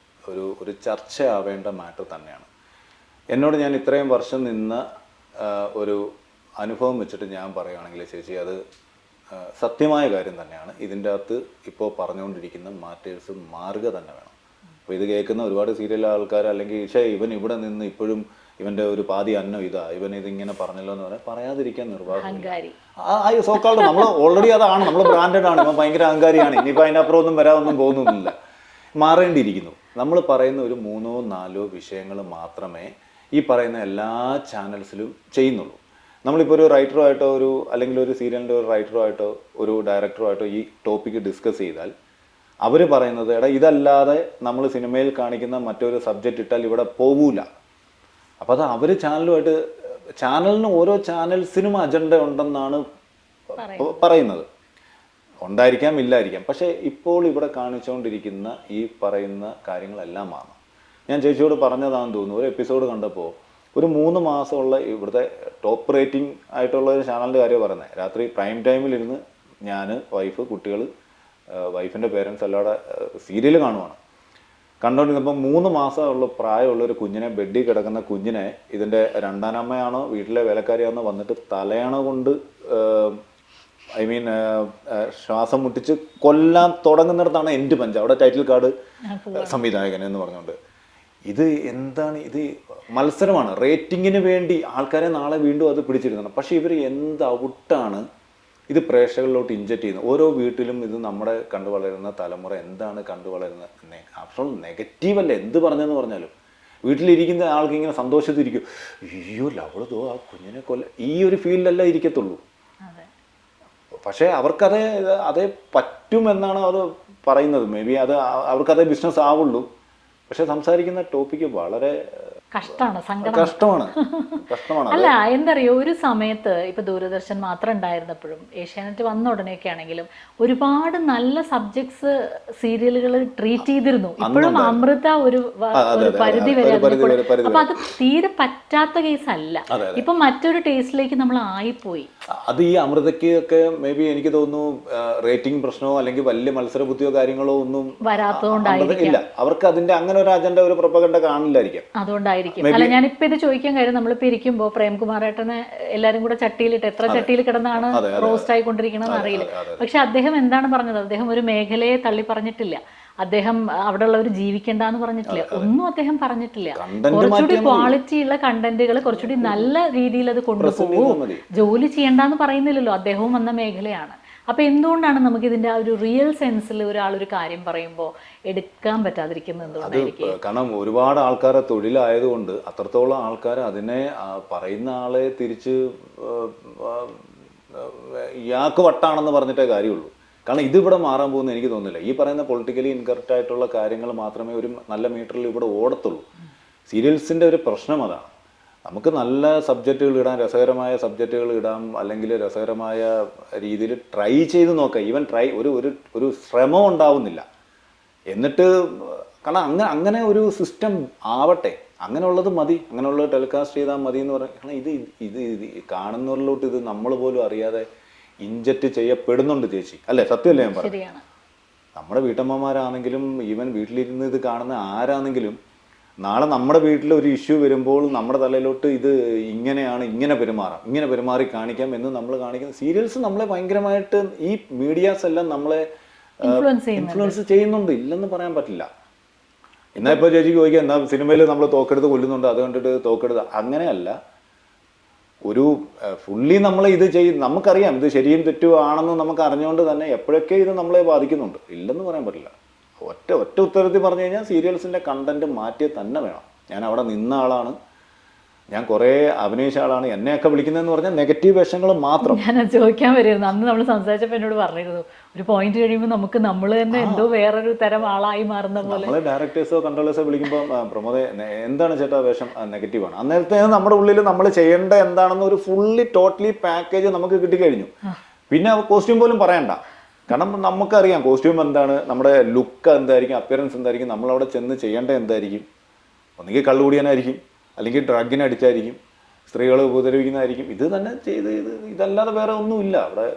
S2: ഒരു ചർച്ച ആവേണ്ട മാറ്റർ തന്നെയാണ്. ഞാൻ ഇത്രയും വർഷം നിന്ന ഒരു അനുഭവം വെച്ചിട്ട് ഞാൻ പറയുകയാണെങ്കിൽ ചേച്ചി അത് സത്യമായ കാര്യം തന്നെയാണ്. ഇതിൻ്റെ അകത്ത് ഇപ്പോൾ പറഞ്ഞുകൊണ്ടിരിക്കുന്ന മാറ്റേഴ്സ് മാറുക തന്നെ വേണം. അപ്പോൾ ഇത് കേൾക്കുന്ന ഒരുപാട് സീരിയൽ ആൾക്കാർ അല്ലെങ്കിൽ ഇവൻ ഇവിടെ നിന്ന് ഇപ്പോഴും ഇവൻ്റെ ഒരു പാതി അന്നം ഇവൻ ഇതിങ്ങനെ പറഞ്ഞല്ലോ എന്ന് പറഞ്ഞാൽ പറയാതിരിക്കാൻ നിർവാഹം. സോക്കാളുടെ നമ്മൾ ഓൾറെഡി അതാണ്, നമ്മൾ ബ്രാൻഡഡ് ആണ്, ഇവൻ ഭയങ്കര അഹങ്കാരിയാണ്, ഇനിയിപ്പോൾ അതിനപ്പുറം ഒന്നും വരാനൊന്നും പോകുന്നില്ല. മാറേണ്ടിയിരിക്കുന്നു. നമ്മൾ പറയുന്ന ഒരു 3-4 വിഷയങ്ങൾ മാത്രമേ ഈ പറയുന്ന എല്ലാ ചാനൽസിലും ചെയ്യുന്നുള്ളൂ. നമ്മളിപ്പോൾ ഒരു റൈറ്ററോ ആയിട്ടോ അല്ലെങ്കിൽ ഒരു സീരിയലിൻ്റെ ഒരു റൈറ്ററോ ആയിട്ടോ ഒരു ഡയറക്ടറോ ആയിട്ടോ ഈ ടോപ്പിക്ക് ഡിസ്കസ് ചെയ്താൽ അവർ പറയുന്നത് ഇതല്ലാതെ നമ്മൾ സിനിമയിൽ കാണിക്കുന്ന മറ്റൊരു സബ്ജക്റ്റ് ഇട്ടാൽ ഇവിടെ പോകൂല. അപ്പോൾ അത് അവർ ചാനലിന് ഓരോ ചാനൽസിനും അജണ്ട ഉണ്ടെന്നാണ് പറയുന്നത്. ഉണ്ടായിരിക്കാം, ഇല്ലായിരിക്കാം. പക്ഷേ ഇപ്പോൾ ഇവിടെ കാണിച്ചുകൊണ്ടിരിക്കുന്ന ഈ പറയുന്ന കാര്യങ്ങളെല്ലാം ആണ്. ഞാൻ ചേച്ചിയോട് പറഞ്ഞതാണെന്ന് തോന്നുന്നു, ഒരു എപ്പിസോഡ് കണ്ടപ്പോൾ ഒരു 3 മാസമുള്ള ഇവിടുത്തെ ടോപ്പ് റേറ്റിംഗ് ആയിട്ടുള്ള ഒരു ചാനലിൻ്റെ കാര്യം പറയുന്നത്. രാത്രി പ്രൈം ടൈമിലിരുന്ന് ഞാൻ, വൈഫ്, കുട്ടികൾ, വൈഫിൻ്റെ പേരൻസ് എല്ലാവരുടെ സീരിയൽ കാണുവാണ്. കണ്ടുകൊണ്ടിരുന്നപ്പോൾ 3 മാസമുള്ള പ്രായമുള്ള ഒരു കുഞ്ഞിനെ, ബെഡിൽ കിടക്കുന്ന കുഞ്ഞിനെ ഇതിൻ്റെ രണ്ടാനമ്മയാണോ വീട്ടിലെ വേലക്കാരിയാണോ വന്നിട്ട് തലയണ കൊണ്ട് ശ്വാസം മുട്ടിച്ച് കൊല്ലാൻ തുടങ്ങുന്നിടത്താണ് എൻഡ് പഞ്ച്. അവിടെ ടൈറ്റിൽ കാർഡ് സംവിധായകൻ എന്ന് പറഞ്ഞുകൊണ്ട്. ഇത് എന്താണ്? ഇത് മത്സരമാണ്, റേറ്റിങ്ങിന് വേണ്ടി ആൾക്കാരെ നാളെ വീണ്ടും അത് പിടിച്ചിരുത്തണം. പക്ഷേ ഇവർ എന്ത് ഔട്ടാണ് ഇത് പ്രേക്ഷകരിലോട്ട് ഇൻജക്റ്റ് ചെയ്യുന്നത്. ഓരോ വീട്ടിലും ഇത് നമ്മുടെ കണ്ടു വളരുന്ന തലമുറ എന്താണ് കണ്ടു വളരുന്നത്? ആഫ്റ്റർ നെഗറ്റീവ് അല്ലേ എന്ത് പറഞ്ഞെന്ന് പറഞ്ഞാലും. വീട്ടിലിരിക്കുന്ന ആൾക്ക് ഇങ്ങനെ സന്തോഷത്തിരിക്കും, അയ്യോ അവളതോ ആ കുഞ്ഞിനെ ഈ ഒരു ഫീൽഡല്ല ഇരിക്കത്തുള്ളൂ. പക്ഷേ അതേ പറ്റുമെന്നാണ് അത് പറയുന്നത്. മേ ബി അവർക്കതേ ബിസിനസ് ആവുള്ളൂ. പക്ഷെ സംസാരിക്കുന്ന ടോപ്പിക്ക് വളരെ
S1: കഷ്ടമാണ്, സങ്കടം.
S2: കഷ്ടമാണ്.
S1: അല്ല, എന്തറിയോ, ഒരു സമയത്ത് ഇപ്പൊ ദൂരദർശൻ മാത്രം ഉണ്ടായിരുന്നപ്പോഴും ഏഷ്യാനെറ്റ് വന്ന ഉടനെയൊക്കെ ആണെങ്കിലും ഒരുപാട് നല്ല സബ്ജക്ട്സ് സീരിയലുകൾ ട്രീറ്റ് ചെയ്തിരുന്നു. ഇപ്പോഴും അമൃത ഒരു പരിധി വരെ അപ്പൊ അത് തീരെ പറ്റാത്ത കേസല്ല. ഇപ്പൊ മറ്റൊരു ടേസ്റ്റിലേക്ക് നമ്മൾ ആയിപ്പോയി.
S2: അത് ഈ അമൃതയ്ക്ക് ഒക്കെ മേ ബി എനിക്ക് തോന്നുന്നു റേറ്റിംഗ് പ്രശ്നമോ അല്ലെങ്കിൽ വലിയ മത്സര ബുദ്ധിയോ കാര്യങ്ങളോ ഒന്നും
S1: വരാത്തതുകൊണ്ടായിരിക്കില്ല.
S2: അവർക്ക് അതിന്റെ അങ്ങനെ ഒരു അജണ്ട, ഒരു പ്രൊപ്പഗണ്ട കാണില്ലായിരിക്കും.
S1: അതുകൊണ്ടായിരിക്കും. അല്ല, ഞാനിപ്പോ ഇത് ചോദിക്കാൻ കാര്യം, നമ്മളിപ്പോ ഇരിക്കുമ്പോ പ്രേംകുമാറേട്ടനെ എല്ലാരും കൂടെ ചട്ടിയിലിട്ട് എത്ര ചട്ടിയിൽ കിടന്നാണ് റോസ്റ്റ് ആയിക്കൊണ്ടിരിക്കണമെന്ന് അറിയില്ല. പക്ഷെ അദ്ദേഹം എന്താണ് പറഞ്ഞത്? അദ്ദേഹം ഒരു മേഖലയെ തള്ളി പറഞ്ഞിട്ടില്ല. അദ്ദേഹം അവിടെ ഉള്ളവർ ജീവിക്കണ്ടെന്ന് പറഞ്ഞിട്ടില്ല. ഒന്നും അദ്ദേഹം പറഞ്ഞിട്ടില്ല. കുറച്ചുകൂടി ക്വാളിറ്റി ഉള്ള കണ്ടന്റുകൾ കുറച്ചുകൂടി നല്ല രീതിയിൽ അത് കൊണ്ടുപോകും. ജോലി ചെയ്യണ്ടെന്ന് പറയുന്നില്ലല്ലോ, അദ്ദേഹവും വന്ന മേഖലയാണ്. അപ്പൊ എന്തുകൊണ്ടാണ് നമുക്ക് ഇതിന്റെ ആ ഒരു റിയൽ സെൻസിൽ ഒരാളൊരു കാര്യം പറയുമ്പോൾ എടുക്കാൻ പറ്റാതിരിക്കുന്നത്? എന്തുകൊണ്ടായിരിക്കും?
S2: കാരണം ഒരുപാട് ആൾക്കാരെ തൊഴിലായതുകൊണ്ട് അത്രത്തോളം ആൾക്കാർ അതിനെ പറയുന്ന ആളെ തിരിച്ച് ഇയാൾക്ക് വട്ടാണെന്ന് പറഞ്ഞിട്ടേ കാര്യമുള്ളൂ. കാരണം ഇതിവിടെ മാറാൻ പോകുന്ന എനിക്ക് തോന്നുന്നില്ല. ഈ പറയുന്ന പൊളിറ്റിക്കലി ഇൻകറക്റ്റ് ആയിട്ടുള്ള കാര്യങ്ങൾ മാത്രമേ ഒരു നല്ല മീറ്ററിൽ ഇവിടെ ഓടത്തുള്ളൂ. സീരിയൽസിൻ്റെ ഒരു പ്രശ്നം അതാണ്. നമുക്ക് നല്ല സബ്ജക്റ്റുകൾ ഇടാം, രസകരമായ സബ്ജക്റ്റുകൾ ഇടാം, അല്ലെങ്കിൽ രസകരമായ രീതിയിൽ ട്രൈ ചെയ്ത് നോക്കാം. ഈവൻ ഒരു ശ്രമം ഉണ്ടാവുന്നില്ല. എന്നിട്ട് കാരണം അങ്ങനെ ഒരു സിസ്റ്റം ആവട്ടെ, അങ്ങനെയുള്ളത് മതി, അങ്ങനെയുള്ളത് ടെലികാസ്റ്റ് ചെയ്താൽ മതി എന്ന് പറയാം. കാരണം ഇത് കാണുന്നവരിലോട്ട് ഇത് നമ്മൾ പോലും അറിയാതെ ഇഞ്ചക്റ്റ് ചെയ്യപ്പെടുന്നുണ്ട് ചേച്ചി, അല്ലേ? സത്യമല്ലേ ഞാൻ പറഞ്ഞു? നമ്മുടെ വീട്ടമ്മമാരാണെങ്കിലും ഈവൻ വീട്ടിലിരുന്ന് ഇത് കാണുന്ന ആരാണെങ്കിലും നാളെ നമ്മുടെ വീട്ടിൽ ഒരു ഇഷ്യൂ വരുമ്പോൾ നമ്മുടെ തലയിലോട്ട് ഇത് ഇങ്ങനെയാണ്, ഇങ്ങനെ പെരുമാറാം, ഇങ്ങനെ പെരുമാറി കാണിക്കാം എന്ന് നമ്മൾ കാണിക്കുന്ന സീരിയൽസ് നമ്മളെ ഭയങ്കരമായിട്ട് ഈ മീഡിയാസ് എല്ലാം നമ്മളെ ഇൻഫ്ലുവൻസ് ചെയ്യുന്നുണ്ട്. ഇല്ലെന്ന് പറയാൻ പറ്റില്ല. എന്നാൽ ഇപ്പോൾ ചേച്ചിക്ക് ചോദിക്കാം, എന്നാൽ സിനിമയിൽ നമ്മൾ തോക്കെടുത്ത് കൊല്ലുന്നുണ്ട്, അത് കണ്ടിട്ട് തോക്കെടുത്ത്, അങ്ങനെയല്ല. ഒരു ഫുള്ളി നമ്മൾ ഇത് നമുക്കറിയാം ഇത് ശരിയും തെറ്റുമാണെന്ന് നമുക്ക് അറിഞ്ഞുകൊണ്ട് തന്നെ എപ്പോഴൊക്കെ ഇത് നമ്മളെ ബാധിക്കുന്നുണ്ട്. ഇല്ലെന്ന് പറയാൻ പറ്റില്ല. ഒറ്റ ഉത്തരത്തിൽ പറഞ്ഞു കഴിഞ്ഞാൽ സീരിയൽസിൻ്റെ കണ്ടന്റ് മാറ്റിയേ തന്നെ വേണം. ഞാൻ അവിടെ നിന്ന ആളാണ്, ഞാൻ കുറേ അഭിനയിച്ച ആളാണ്. എന്നെയൊക്കെ വിളിക്കുന്നതെന്ന് പറഞ്ഞാൽ നെഗറ്റീവ് വേഷങ്ങൾ മാത്രം.
S1: ഞാൻ ചോദിക്കാൻ വരുന്നു. അന്ന് നമ്മൾ സംസാരിച്ചപ്പോൾ എന്നോട് പറഞ്ഞിരുന്നു, ഒരു പോയിന്റ് കഴിയുമ്പോൾ നമുക്ക് നമ്മൾ തന്നെ എന്തോ വേറൊരു തരം ആളായി മാറുന്ന പോലെ.
S2: നമ്മളെ ഡയറക്ടേഴ്സോ കൺട്രോളേഴ്സോ വിളിക്കുമ്പോൾ പ്രമോദേ എന്താണ് ചേട്ടാ വേഷം? നെഗറ്റീവാണ്. അന്നേരത്തെ നമ്മുടെ ഉള്ളിൽ നമ്മൾ ചെയ്യേണ്ട എന്താണെന്ന് ഒരു ഫുള്ളി ടോട്ടലി പാക്കേജ് നമുക്ക് കിട്ടിക്കഴിഞ്ഞു. പിന്നെ കോസ്റ്റ്യൂം പോലും പറയണ്ട. കാരണം നമുക്കറിയാം കോസ്റ്റ്യൂം എന്താണ്, നമ്മുടെ ലുക്ക് എന്തായിരിക്കും, അപ്പിയറൻസ് എന്തായിരിക്കും, നമ്മളവിടെ ചെന്ന് ചെയ്യേണ്ടത് എന്തായിരിക്കും. ഒന്നുകിൽ കള്ളുകൂടിയാനായിരിക്കും, അല്ലെങ്കിൽ ഡ്രഗിന് അടിച്ചായിരിക്കും, സ്ത്രീകളെ ഉപദ്രവിക്കുന്നതായിരിക്കും. ഇത് തന്നെ ഇതല്ലാതെ വേറെ ഒന്നുമില്ല അവിടെ.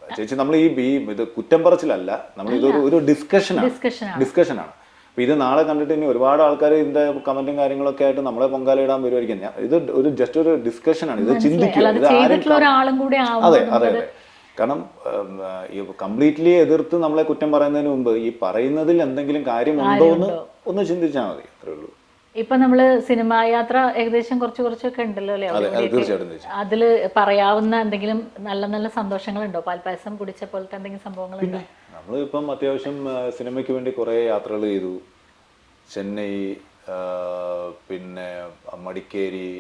S2: ചേച്ചി നമ്മൾ ഇത് കുറ്റം പറച്ചിലല്ല, നമ്മൾ ഇതൊരു ഡിസ്കഷനാണ്. അപ്പൊ ഇത് നാളെ കണ്ടിട്ട് ഇനി ഒരുപാട് ആൾക്കാർ ഇതിന്റെ കമന്റും കാര്യങ്ങളൊക്കെ ആയിട്ട് നമ്മളെ പൊങ്കാലയിടാൻ വരുമായിരിക്കും. ഇത് ജസ്റ്റ് ഒരു ഡിസ്കഷനാണ്. ഇത് ചിന്തിക്കുക. അതെ. കാരണം ഈ കംപ്ലീറ്റ്ലി എതിർത്ത് നമ്മളെ കുറ്റം പറയുന്നതിന് മുമ്പ് ഈ പറയുന്നതിൽ എന്തെങ്കിലും കാര്യമുണ്ടോ എന്ന് ഒന്ന് ചിന്തിച്ചാൽ മതി. അത്രേ ഉള്ളൂ.
S1: ഇപ്പൊ നമ്മള് സിനിമാ യാത്ര ഏകദേശം കുറച്ചൊക്കെ ഉണ്ടല്ലോ അല്ലേ? അതില് പറയാവുന്ന എന്തെങ്കിലും നല്ല നല്ല സന്തോഷങ്ങളുണ്ടോ? പാൽപ്പായസം കുടിച്ച പോലത്തെ എന്തെങ്കിലും സംഭവങ്ങളുണ്ടോ?
S2: നമ്മൾ ഇപ്പം അത്യാവശ്യം സിനിമയ്ക്ക് വേണ്ടി കുറേ യാത്രകൾ ചെയ്തു. ചെന്നൈ, പിന്നെ മടിക്കേരി,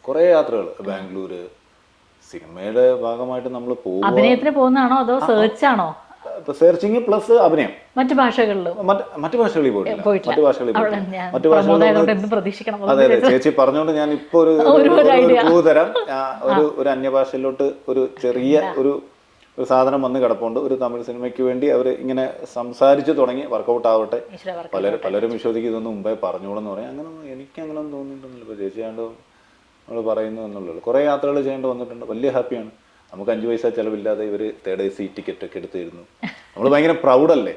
S2: കുറേ യാത്രകൾ, ബാംഗ്ലൂര്. സിനിമയുടെ ഭാഗമായിട്ട് നമ്മൾ പോകും.
S1: അഭിനയത്തിന് പോകുന്നതാണോ അതോ സെർച്ച് ആണോ?
S2: സെർച്ചിങ് പ്ലസ് അഭിനയം.
S1: മറ്റു ഭാഷകളിലും
S2: മറ്റു ഭാഷകളിൽ പോയിട്ടില്ല. അതെ. ചേച്ചി പറഞ്ഞോണ്ട് ഞാൻ ഇപ്പൊ ഒരു തരാം. ഒരു അന്യഭാഷയിലോട്ട് ഒരു ചെറിയ ഒരു സാധനം വന്ന് കിടപ്പുണ്ട്. ഒരു തമിഴ് സിനിമയ്ക്ക് വേണ്ടി അവർ ഇങ്ങനെ സംസാരിച്ച് തുടങ്ങി. വർക്കൗട്ട് ആവട്ടെ. പലരും വിശ്വസിക്കും ഇതൊന്നും മുമ്പേ പറഞ്ഞോളെന്ന് പറയാം. അങ്ങനെ എനിക്ക് അങ്ങനെ ഒന്നും തോന്നിയിട്ടൊന്നുമില്ല. ഇപ്പൊ ചേച്ചി ആണ്ട് നമ്മൾ പറയുന്നു എന്നുള്ളൂ. കുറേ യാത്രകൾ ചെയ്യേണ്ടി വന്നിട്ടുണ്ട്. വലിയ ഹാപ്പിയാണ്. നമുക്ക് 5 പൈസ ചിലവില്ലാതെ ഇവർ തേർഡ് AC ടിക്കറ്റ് ഒക്കെ എടുത്ത് തരുന്നു. നമ്മൾ ഭയങ്കര പ്രൗഡല്ലേ?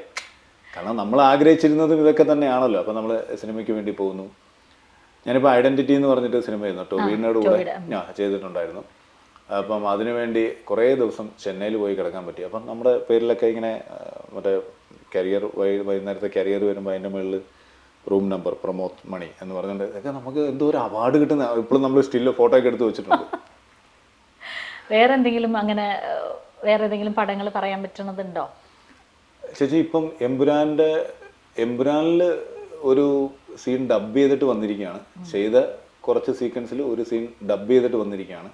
S2: കാരണം നമ്മൾ ആഗ്രഹിച്ചിരുന്നതും ഇതൊക്കെ തന്നെയാണല്ലോ. അപ്പം നമ്മൾ സിനിമയ്ക്ക് വേണ്ടി പോകുന്നു. ഞാനിപ്പോൾ ഐഡൻറ്റിറ്റി എന്ന് പറഞ്ഞിട്ട് സിനിമയായിരുന്നു ടോവിനോട് കൂടെ ഞാൻ ചെയ്തിട്ടുണ്ടായിരുന്നു. അപ്പം അതിനുവേണ്ടി കുറേ ദിവസം ചെന്നൈയിൽ പോയി കിടക്കാൻ പറ്റി. അപ്പം നമ്മുടെ പേരിലൊക്കെ ഇങ്ങനെ മറ്റേ കരിയർ വൈകുന്നേരത്തെ കരിയർ വരുമ്പോൾ അതിൻ്റെ മുകളിൽ റൂം നമ്പർ പ്രമോദ് മണി എന്ന് പറഞ്ഞിട്ട് ഇതൊക്കെ നമുക്ക് എന്തോ ഒരു അവാർഡ് കിട്ടുന്ന ഇപ്പോഴും നമ്മൾ സ്റ്റിൽ ഫോട്ടോ ഒക്കെ എടുത്ത് വെച്ചിട്ടുണ്ട്.
S1: വേറെ എന്തെങ്കിലും അങ്ങനെ വേറെ ഏതെങ്കിലും പടങ്ങൾ പറയാൻ പറ്റുന്നതുണ്ടോ
S2: ചേച്ചി? ഇപ്പം എമ്പുരാനിൽ ഒരു സീൻ ഡബ് ചെയ്തിട്ട് വന്നിരിക്കുകയാണ്. ചെയ്ത കുറച്ച് സീക്വൻസിൽ ഒരു സീൻ ഡബ് ചെയ്തിട്ട് വന്നിരിക്കുകയാണ്.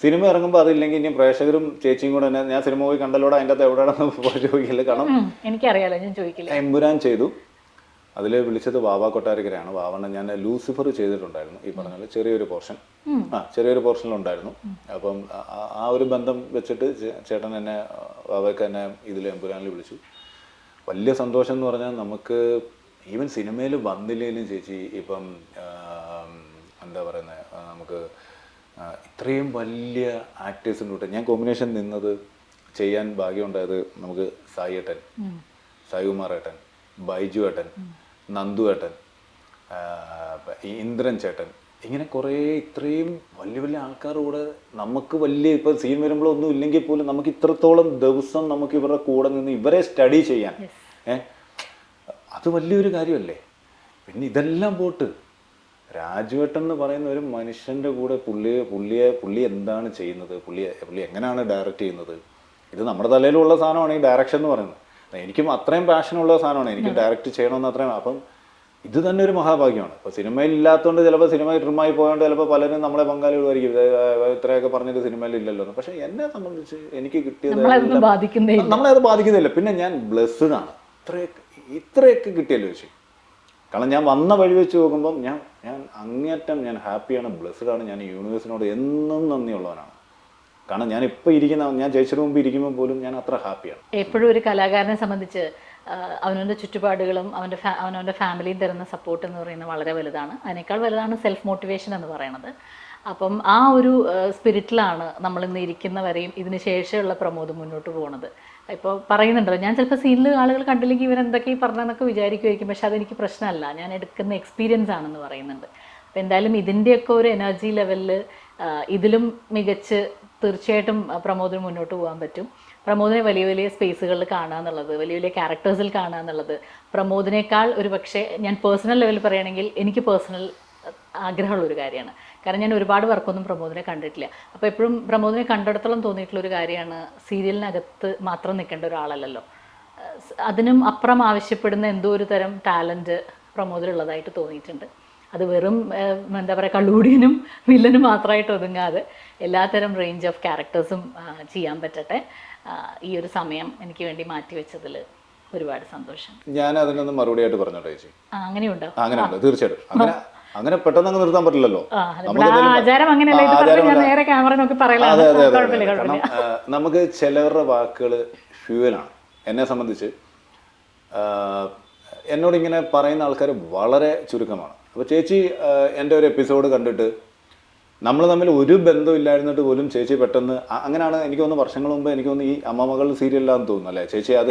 S2: സിനിമ ഇറങ്ങുമ്പോൾ അതില്ലെങ്കിൽ ഇനി പ്രേക്ഷകരും ചേച്ചിയും കൂടെ തന്നെ ഞാൻ സിനിമ പോയി കണ്ടല്ലോടെ അതിൻ്റെ അകത്ത് എവിടെയാണെന്ന് ചോദിക്കില്ല. കാരണം
S1: എനിക്കറിയാലോ, ഞാൻ ചോദിക്കില്ല.
S2: എമ്പുരാൻ ചെയ്തു. അതിൽ വിളിച്ചത് വാവ കൊട്ടാരക്കരയാണ്. വാവണ്ണ ഞാൻ ലൂസിഫർ ചെയ്തിട്ടുണ്ടായിരുന്നു, ഈ പറഞ്ഞ പോലെ ചെറിയൊരു പോർഷൻ, ചെറിയൊരു പോർഷനിലുണ്ടായിരുന്നു. അപ്പം ആ ഒരു ബന്ധം വെച്ചിട്ട് ചേട്ടൻ എന്നെ, വാവയ്ക്ക് എന്നെ ഇതിൽ എമ്പുരാനിൽ വിളിച്ചു. വലിയ സന്തോഷം എന്ന് പറഞ്ഞാൽ നമുക്ക് ഈവൻ സിനിമയിൽ വന്നില്ലെങ്കിലും ചേച്ചി ഇപ്പം എന്താ പറയുന്നത്, നമുക്ക് ഇത്രയും വലിയ ആക്ടേഴ്സിൻ്റെ കൂടെ ഞാൻ കോമ്പിനേഷൻ നിന്നത് ചെയ്യാൻ ഭാഗ്യമുണ്ടായത് നമുക്ക് സായിയേട്ടൻ, സായികുമാർ ഏട്ടൻ, ബൈജു ഏട്ടൻ, നന്ദു ഏട്ടൻ, ഇന്ദ്രൻ ചേട്ടൻ, ഇങ്ങനെ കുറേ ഇത്രയും വലിയ വലിയ ആൾക്കാരുടെ കൂടെ നമുക്ക് വലിയ ഇപ്പം സീൻ വരുമ്പോഴൊന്നും ഇല്ലെങ്കിൽ പോലും നമുക്ക് ഇത്രത്തോളം ദിവസം നമുക്ക് ഇവരുടെ കൂടെ നിന്ന് ഇവരെ സ്റ്റഡി ചെയ്യാൻ അത് വലിയൊരു കാര്യമല്ലേ. പിന്നെ ഇതെല്ലാം പോട്ട് രാജുവേട്ടൻ എന്ന് പറയുന്ന ഒരു മനുഷ്യൻ്റെ കൂടെ പുള്ളി എന്താണ് ചെയ്യുന്നത്, പുള്ളി എങ്ങനെയാണ് ഡയറക്റ്റ് ചെയ്യുന്നത്, ഇത് നമ്മുടെ തലയിലുള്ള സാധനമാണ് ഈ ഡയറക്ഷൻ എന്ന് പറയുന്നത്. എനിക്കും അത്രയും പാഷനുള്ള സാധനമാണ്, എനിക്ക് ഡയറക്റ്റ് ചെയ്യണമെന്ന് അത്രയും. അപ്പം ഇത് തന്നെ ഒരു മഹാഭാഗ്യമാണ്. ഇപ്പോൾ സിനിമയിൽ ഇല്ലാത്തതുകൊണ്ട് ചിലപ്പോൾ സിനിമ ട്രിമ്മായി പോയതുകൊണ്ട് ചിലപ്പോൾ പലരും നമ്മളെ പങ്കാളികളായിരിക്കും ഇത്രയൊക്കെ പറഞ്ഞിട്ട് സിനിമയിൽ ഇല്ലല്ലോ എന്ന്. പക്ഷേ എന്നെ സംബന്ധിച്ച് എനിക്ക് കിട്ടിയത് നമ്മളെ അത് ബാധിക്കുന്നില്ല. പിന്നെ ഞാൻ ബ്ലെസ്ഡ് ആണ്, ഇത്രയൊക്കെ കിട്ടിയല്ലോ ചോദിച്ചു. കാരണം ഞാൻ വന്ന വഴി വെച്ച് നോക്കുമ്പം ഞാൻ അങ്ങേറ്റം ഞാൻ ഹാപ്പിയാണ്, ബ്ലെസ്ഡ് ആണ്. ഞാൻ ഈ യൂണിവേഴ്സിനോട് എന്നും നന്ദിയുള്ളവനാണ്. കാരണം ഞാൻ ഇപ്പോൾ ഞാൻ ചേച്ചിയുടെ മുമ്പ് ഇരിക്കുമ്പോൾ പോലും ഞാൻ അത്ര ഹാപ്പിയാണ്.
S1: എപ്പോഴും ഒരു കലാകാരനെ സംബന്ധിച്ച് അവനവൻ്റെ ചുറ്റുപാടുകളും അവനവൻ്റെ ഫാമിലിയും തരുന്ന സപ്പോർട്ട് എന്ന് പറയുന്നത് വളരെ വലുതാണ്. അതിനേക്കാൾ വലുതാണ് സെൽഫ് മോട്ടിവേഷൻ എന്ന് പറയുന്നത്. അപ്പം ആ ഒരു സ്പിരിറ്റിലാണ് നമ്മളിന്ന് ഇരിക്കുന്നവരെയും ഇതിന് ശേഷമുള്ള പ്രമോദ് മുന്നോട്ട് പോകുന്നത്. ഇപ്പോൾ പറയുന്നുണ്ടല്ലോ, ഞാൻ ചിലപ്പോൾ സീനിൽ ആളുകൾ കണ്ടില്ലെങ്കിൽ ഇവരെന്തൊക്കെ ഈ പറഞ്ഞതെന്നൊക്കെ വിചാരിക്കുമായിരിക്കും. പക്ഷെ അതെനിക്ക് പ്രശ്നമല്ല, ഞാൻ എടുക്കുന്ന എക്സ്പീരിയൻസ് ആണെന്ന് പറയുന്നുണ്ട്. അപ്പോൾ എന്തായാലും ഇതിൻ്റെയൊക്കെ ഒരു എനർജി ലെവലിൽ ഇതിലും മികച്ച് തീർച്ചയായിട്ടും പ്രമോദിന് മുന്നോട്ട് പോകാൻ പറ്റും. പ്രമോദിനെ വലിയ വലിയ സ്പേസുകളിൽ കാണുക എന്നുള്ളത്, വലിയ വലിയ ക്യാരക്ടേഴ്സിൽ കാണുക എന്നുള്ളത് പ്രമോദിനേക്കാൾ ഒരു പക്ഷേ ഞാൻ പേഴ്സണൽ ലെവലിൽ പറയുകയാണെങ്കിൽ എനിക്ക് പേഴ്സണൽ ആഗ്രഹമുള്ളൊരു കാര്യമാണ്. കാരണം ഞാൻ ഒരുപാട് വർക്കൊന്നും പ്രമോദിനെ കണ്ടിട്ടില്ല. അപ്പോൾ എപ്പോഴും പ്രമോദിനെ കണ്ടിടത്തോളം തോന്നിയിട്ടുള്ളൊരു കാര്യമാണ്, സീരിയലിനകത്ത് മാത്രം നിൽക്കേണ്ട ഒരാളല്ലല്ലോ, അതിനും അപ്പുറം ആവശ്യപ്പെടുന്ന എന്തോ ഒരു തരം ടാലൻറ്റ് പ്രമോദിലുള്ളതായിട്ട് തോന്നിയിട്ടുണ്ട്. അത് വെറും എന്താ പറയുക കള്ളുകൂടിയനും വില്ലനും മാത്രമായിട്ട് ഒതുങ്ങാതെ എല്ലാത്തരം റേഞ്ച് ഓഫ് ക്യാരക്ടേഴ്സും ചെയ്യാൻ പറ്റട്ടെ. ഈ ഒരു സമയം എനിക്ക് വേണ്ടി മാറ്റിവെച്ചതിൽ ഒരുപാട് സന്തോഷം.
S2: ഞാൻ അതിനൊന്ന് മറുപടിയായിട്ട് പറഞ്ഞോട്ടെ ചേച്ചി.
S1: അങ്ങനെയുണ്ടോ?
S2: അങ്ങനെയുണ്ട്, തീർച്ചയായിട്ടും. അങ്ങനെ പെട്ടെന്ന് അങ്ങ് നിർത്താൻ പറ്റില്ലല്ലോ.
S1: ആചാരം അങ്ങനെയല്ല, നേരെ ക്യാമറ നോക്കി പറയലാ.
S2: കാരണം നമുക്ക് ചിലവരുടെ വാക്കുകൾ ഫ്യൂവലാണ്. എന്നെ സംബന്ധിച്ച് എന്നോട് ഇങ്ങനെ പറയുന്ന ആൾക്കാർ വളരെ ചുരുക്കമാണ്. അപ്പോൾ ചേച്ചി എൻ്റെ ഒരു എപ്പിസോഡ് കണ്ടിട്ട് നമ്മൾ തമ്മിൽ ഒരു ബന്ധമില്ലായിരുന്നിട്ട് പോലും ചേച്ചി പെട്ടെന്ന് അങ്ങനെയാണ് എനിക്ക് തോന്നുന്നു വർഷങ്ങൾ മുമ്പ് എനിക്ക് തോന്നുന്നു ഈ അമ്മമകൾ സീരിയലിലാന്ന് തോന്നുന്നു അല്ലേ ചേച്ചി? അത്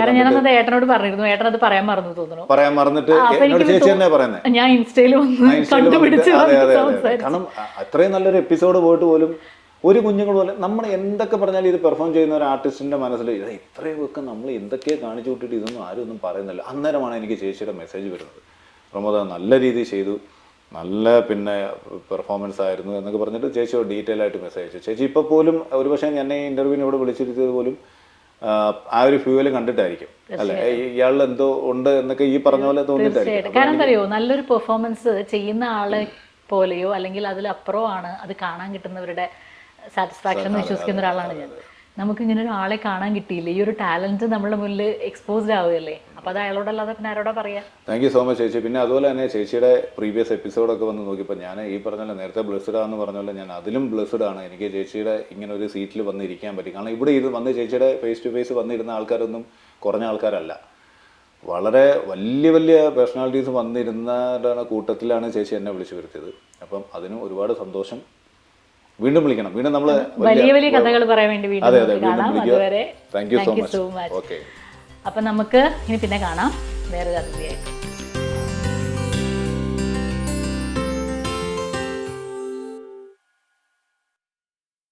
S1: ഏട്ടനോട് പറഞ്ഞിരുന്നു, ഏട്ടൻ അത് പറയാൻ മറന്നു തോന്നുന്നു.
S2: പറയാൻ മറന്നിട്ട് എന്നോട് ചേച്ചി തന്നെ പറയുന്നത്
S1: ഞാൻ ഇൻസ്റ്റയിൽ
S2: കാരണം അത്രയും നല്ലൊരു എപ്പിസോഡ് പോയിട്ട് പോലും ഒരു കുഞ്ഞുങ്ങൾ പോലെ നമ്മൾ എന്തൊക്കെ പറഞ്ഞാലും ഇത് പെർഫോം ചെയ്യുന്ന ഒരു ആർട്ടിസ്റ്റിന്റെ മനസ്സിൽ ഇത്രയൊക്കെ നമ്മൾ എന്തൊക്കെയാണ് കാണിച്ചു വിട്ടിട്ട് ഇതൊന്നും ആരും ഒന്നും പറയുന്നില്ല. അന്നേരമാണ് എനിക്ക് ചേച്ചിയുടെ മെസ്സേജ് വരുന്നത്, പ്രമോദ നല്ല രീതിയിൽ ചെയ്തു, നല്ല പിന്നെ പെർഫോമൻസ് ആയിരുന്നു എന്നൊക്കെ പറഞ്ഞിട്ട് ചേച്ചി ഡീറ്റെയിൽ ആയിട്ട് മെസ്സേജ് അയച്ചു. ചേച്ചി ഇപ്പോൾ പോലും ഒരുപക്ഷെ എന്നെ ഈ ഇൻ്റർവ്യൂവിന് ഇവിടെ വിളിച്ചിരുത്തിയത് പോലും ആ ഒരു ഫ്യൂവൽ കണ്ടിട്ടായിരിക്കും അല്ലെ, ഇയാളിൽ എന്തോ ഉണ്ട് എന്നൊക്കെ ഈ പറഞ്ഞ പോലെ തോന്നിയിട്ടായിരിക്കും.
S1: കാരണം അറിയോ, നല്ലൊരു പെർഫോമൻസ് ചെയ്യുന്ന ആളെ പോലെയോ അല്ലെങ്കിൽ അതിലപ്പുറമോ ആണ് അത് കാണാൻ കിട്ടുന്നവരുടെ സാറ്റിസ്ഫാക്ഷൻ എന്ന് വിശ്വസിക്കുന്ന ഒരാളാണ് ഞാൻ. നമുക്കിങ്ങനെ ഒരാളെ കാണാൻ കിട്ടിയില്ല, ഈ ഒരു ടാലന്റ് നമ്മുടെ മുന്നിൽ എക്സ്പോസ്ഡ് ആവുകയല്ലേ, അപ്പോൾ അത് അയാളോടല്ലാതെ പിന്നെ ആരോടാ പറയാ.
S2: താങ്ക് യു സോ മച്ച് ചേച്ചി. പിന്നെ അതുപോലെ തന്നെ ചേച്ചിയുടെ പ്രീവിയസ് എപ്പിസോഡൊക്കെ വന്ന് നോക്കിയപ്പോൾ ഞാൻ ഈ പറഞ്ഞല്ലോ നേരത്തെ ബ്ലെസ്ഡ് ആണെന്ന് പറഞ്ഞല്ലോ, ഞാൻ അതിലും ബ്ലെസ്ഡ് ആണ്. എനിക്ക് ചേച്ചിയുടെ ഇങ്ങനെ ഒരു സീറ്റിൽ വന്ന് ഇരിക്കാൻ പറ്റി. കാരണം ഇവിടെ ഇത് വന്ന് ചേച്ചിയുടെ ഫേസ് ടു ഫേസ് വന്നിരുന്ന ആൾക്കാരൊന്നും കുറഞ്ഞ ആൾക്കാരല്ല, വളരെ വലിയ വലിയ പേഴ്സണാലിറ്റീസ് വന്നിരുന്ന കൂട്ടത്തിലാണ് ചേച്ചി എന്നെ വിളിച്ചു വരുത്തിയത്. അപ്പം അതിനും ഒരുപാട് സന്തോഷം. വീണ്ടും വിളിക്കണം, വീണ്ടും നമ്മൾ
S1: വലിയ വലിയ കഥകൾ പറയാൻ വേണ്ടി കാണാം. അതുവരെ
S2: താങ്ക് യു സോ മച്ച്.
S1: അപ്പൊ നമുക്ക് ഇനി പിന്നെ കാണാം വേറെ അതിഥിയായിട്ട്.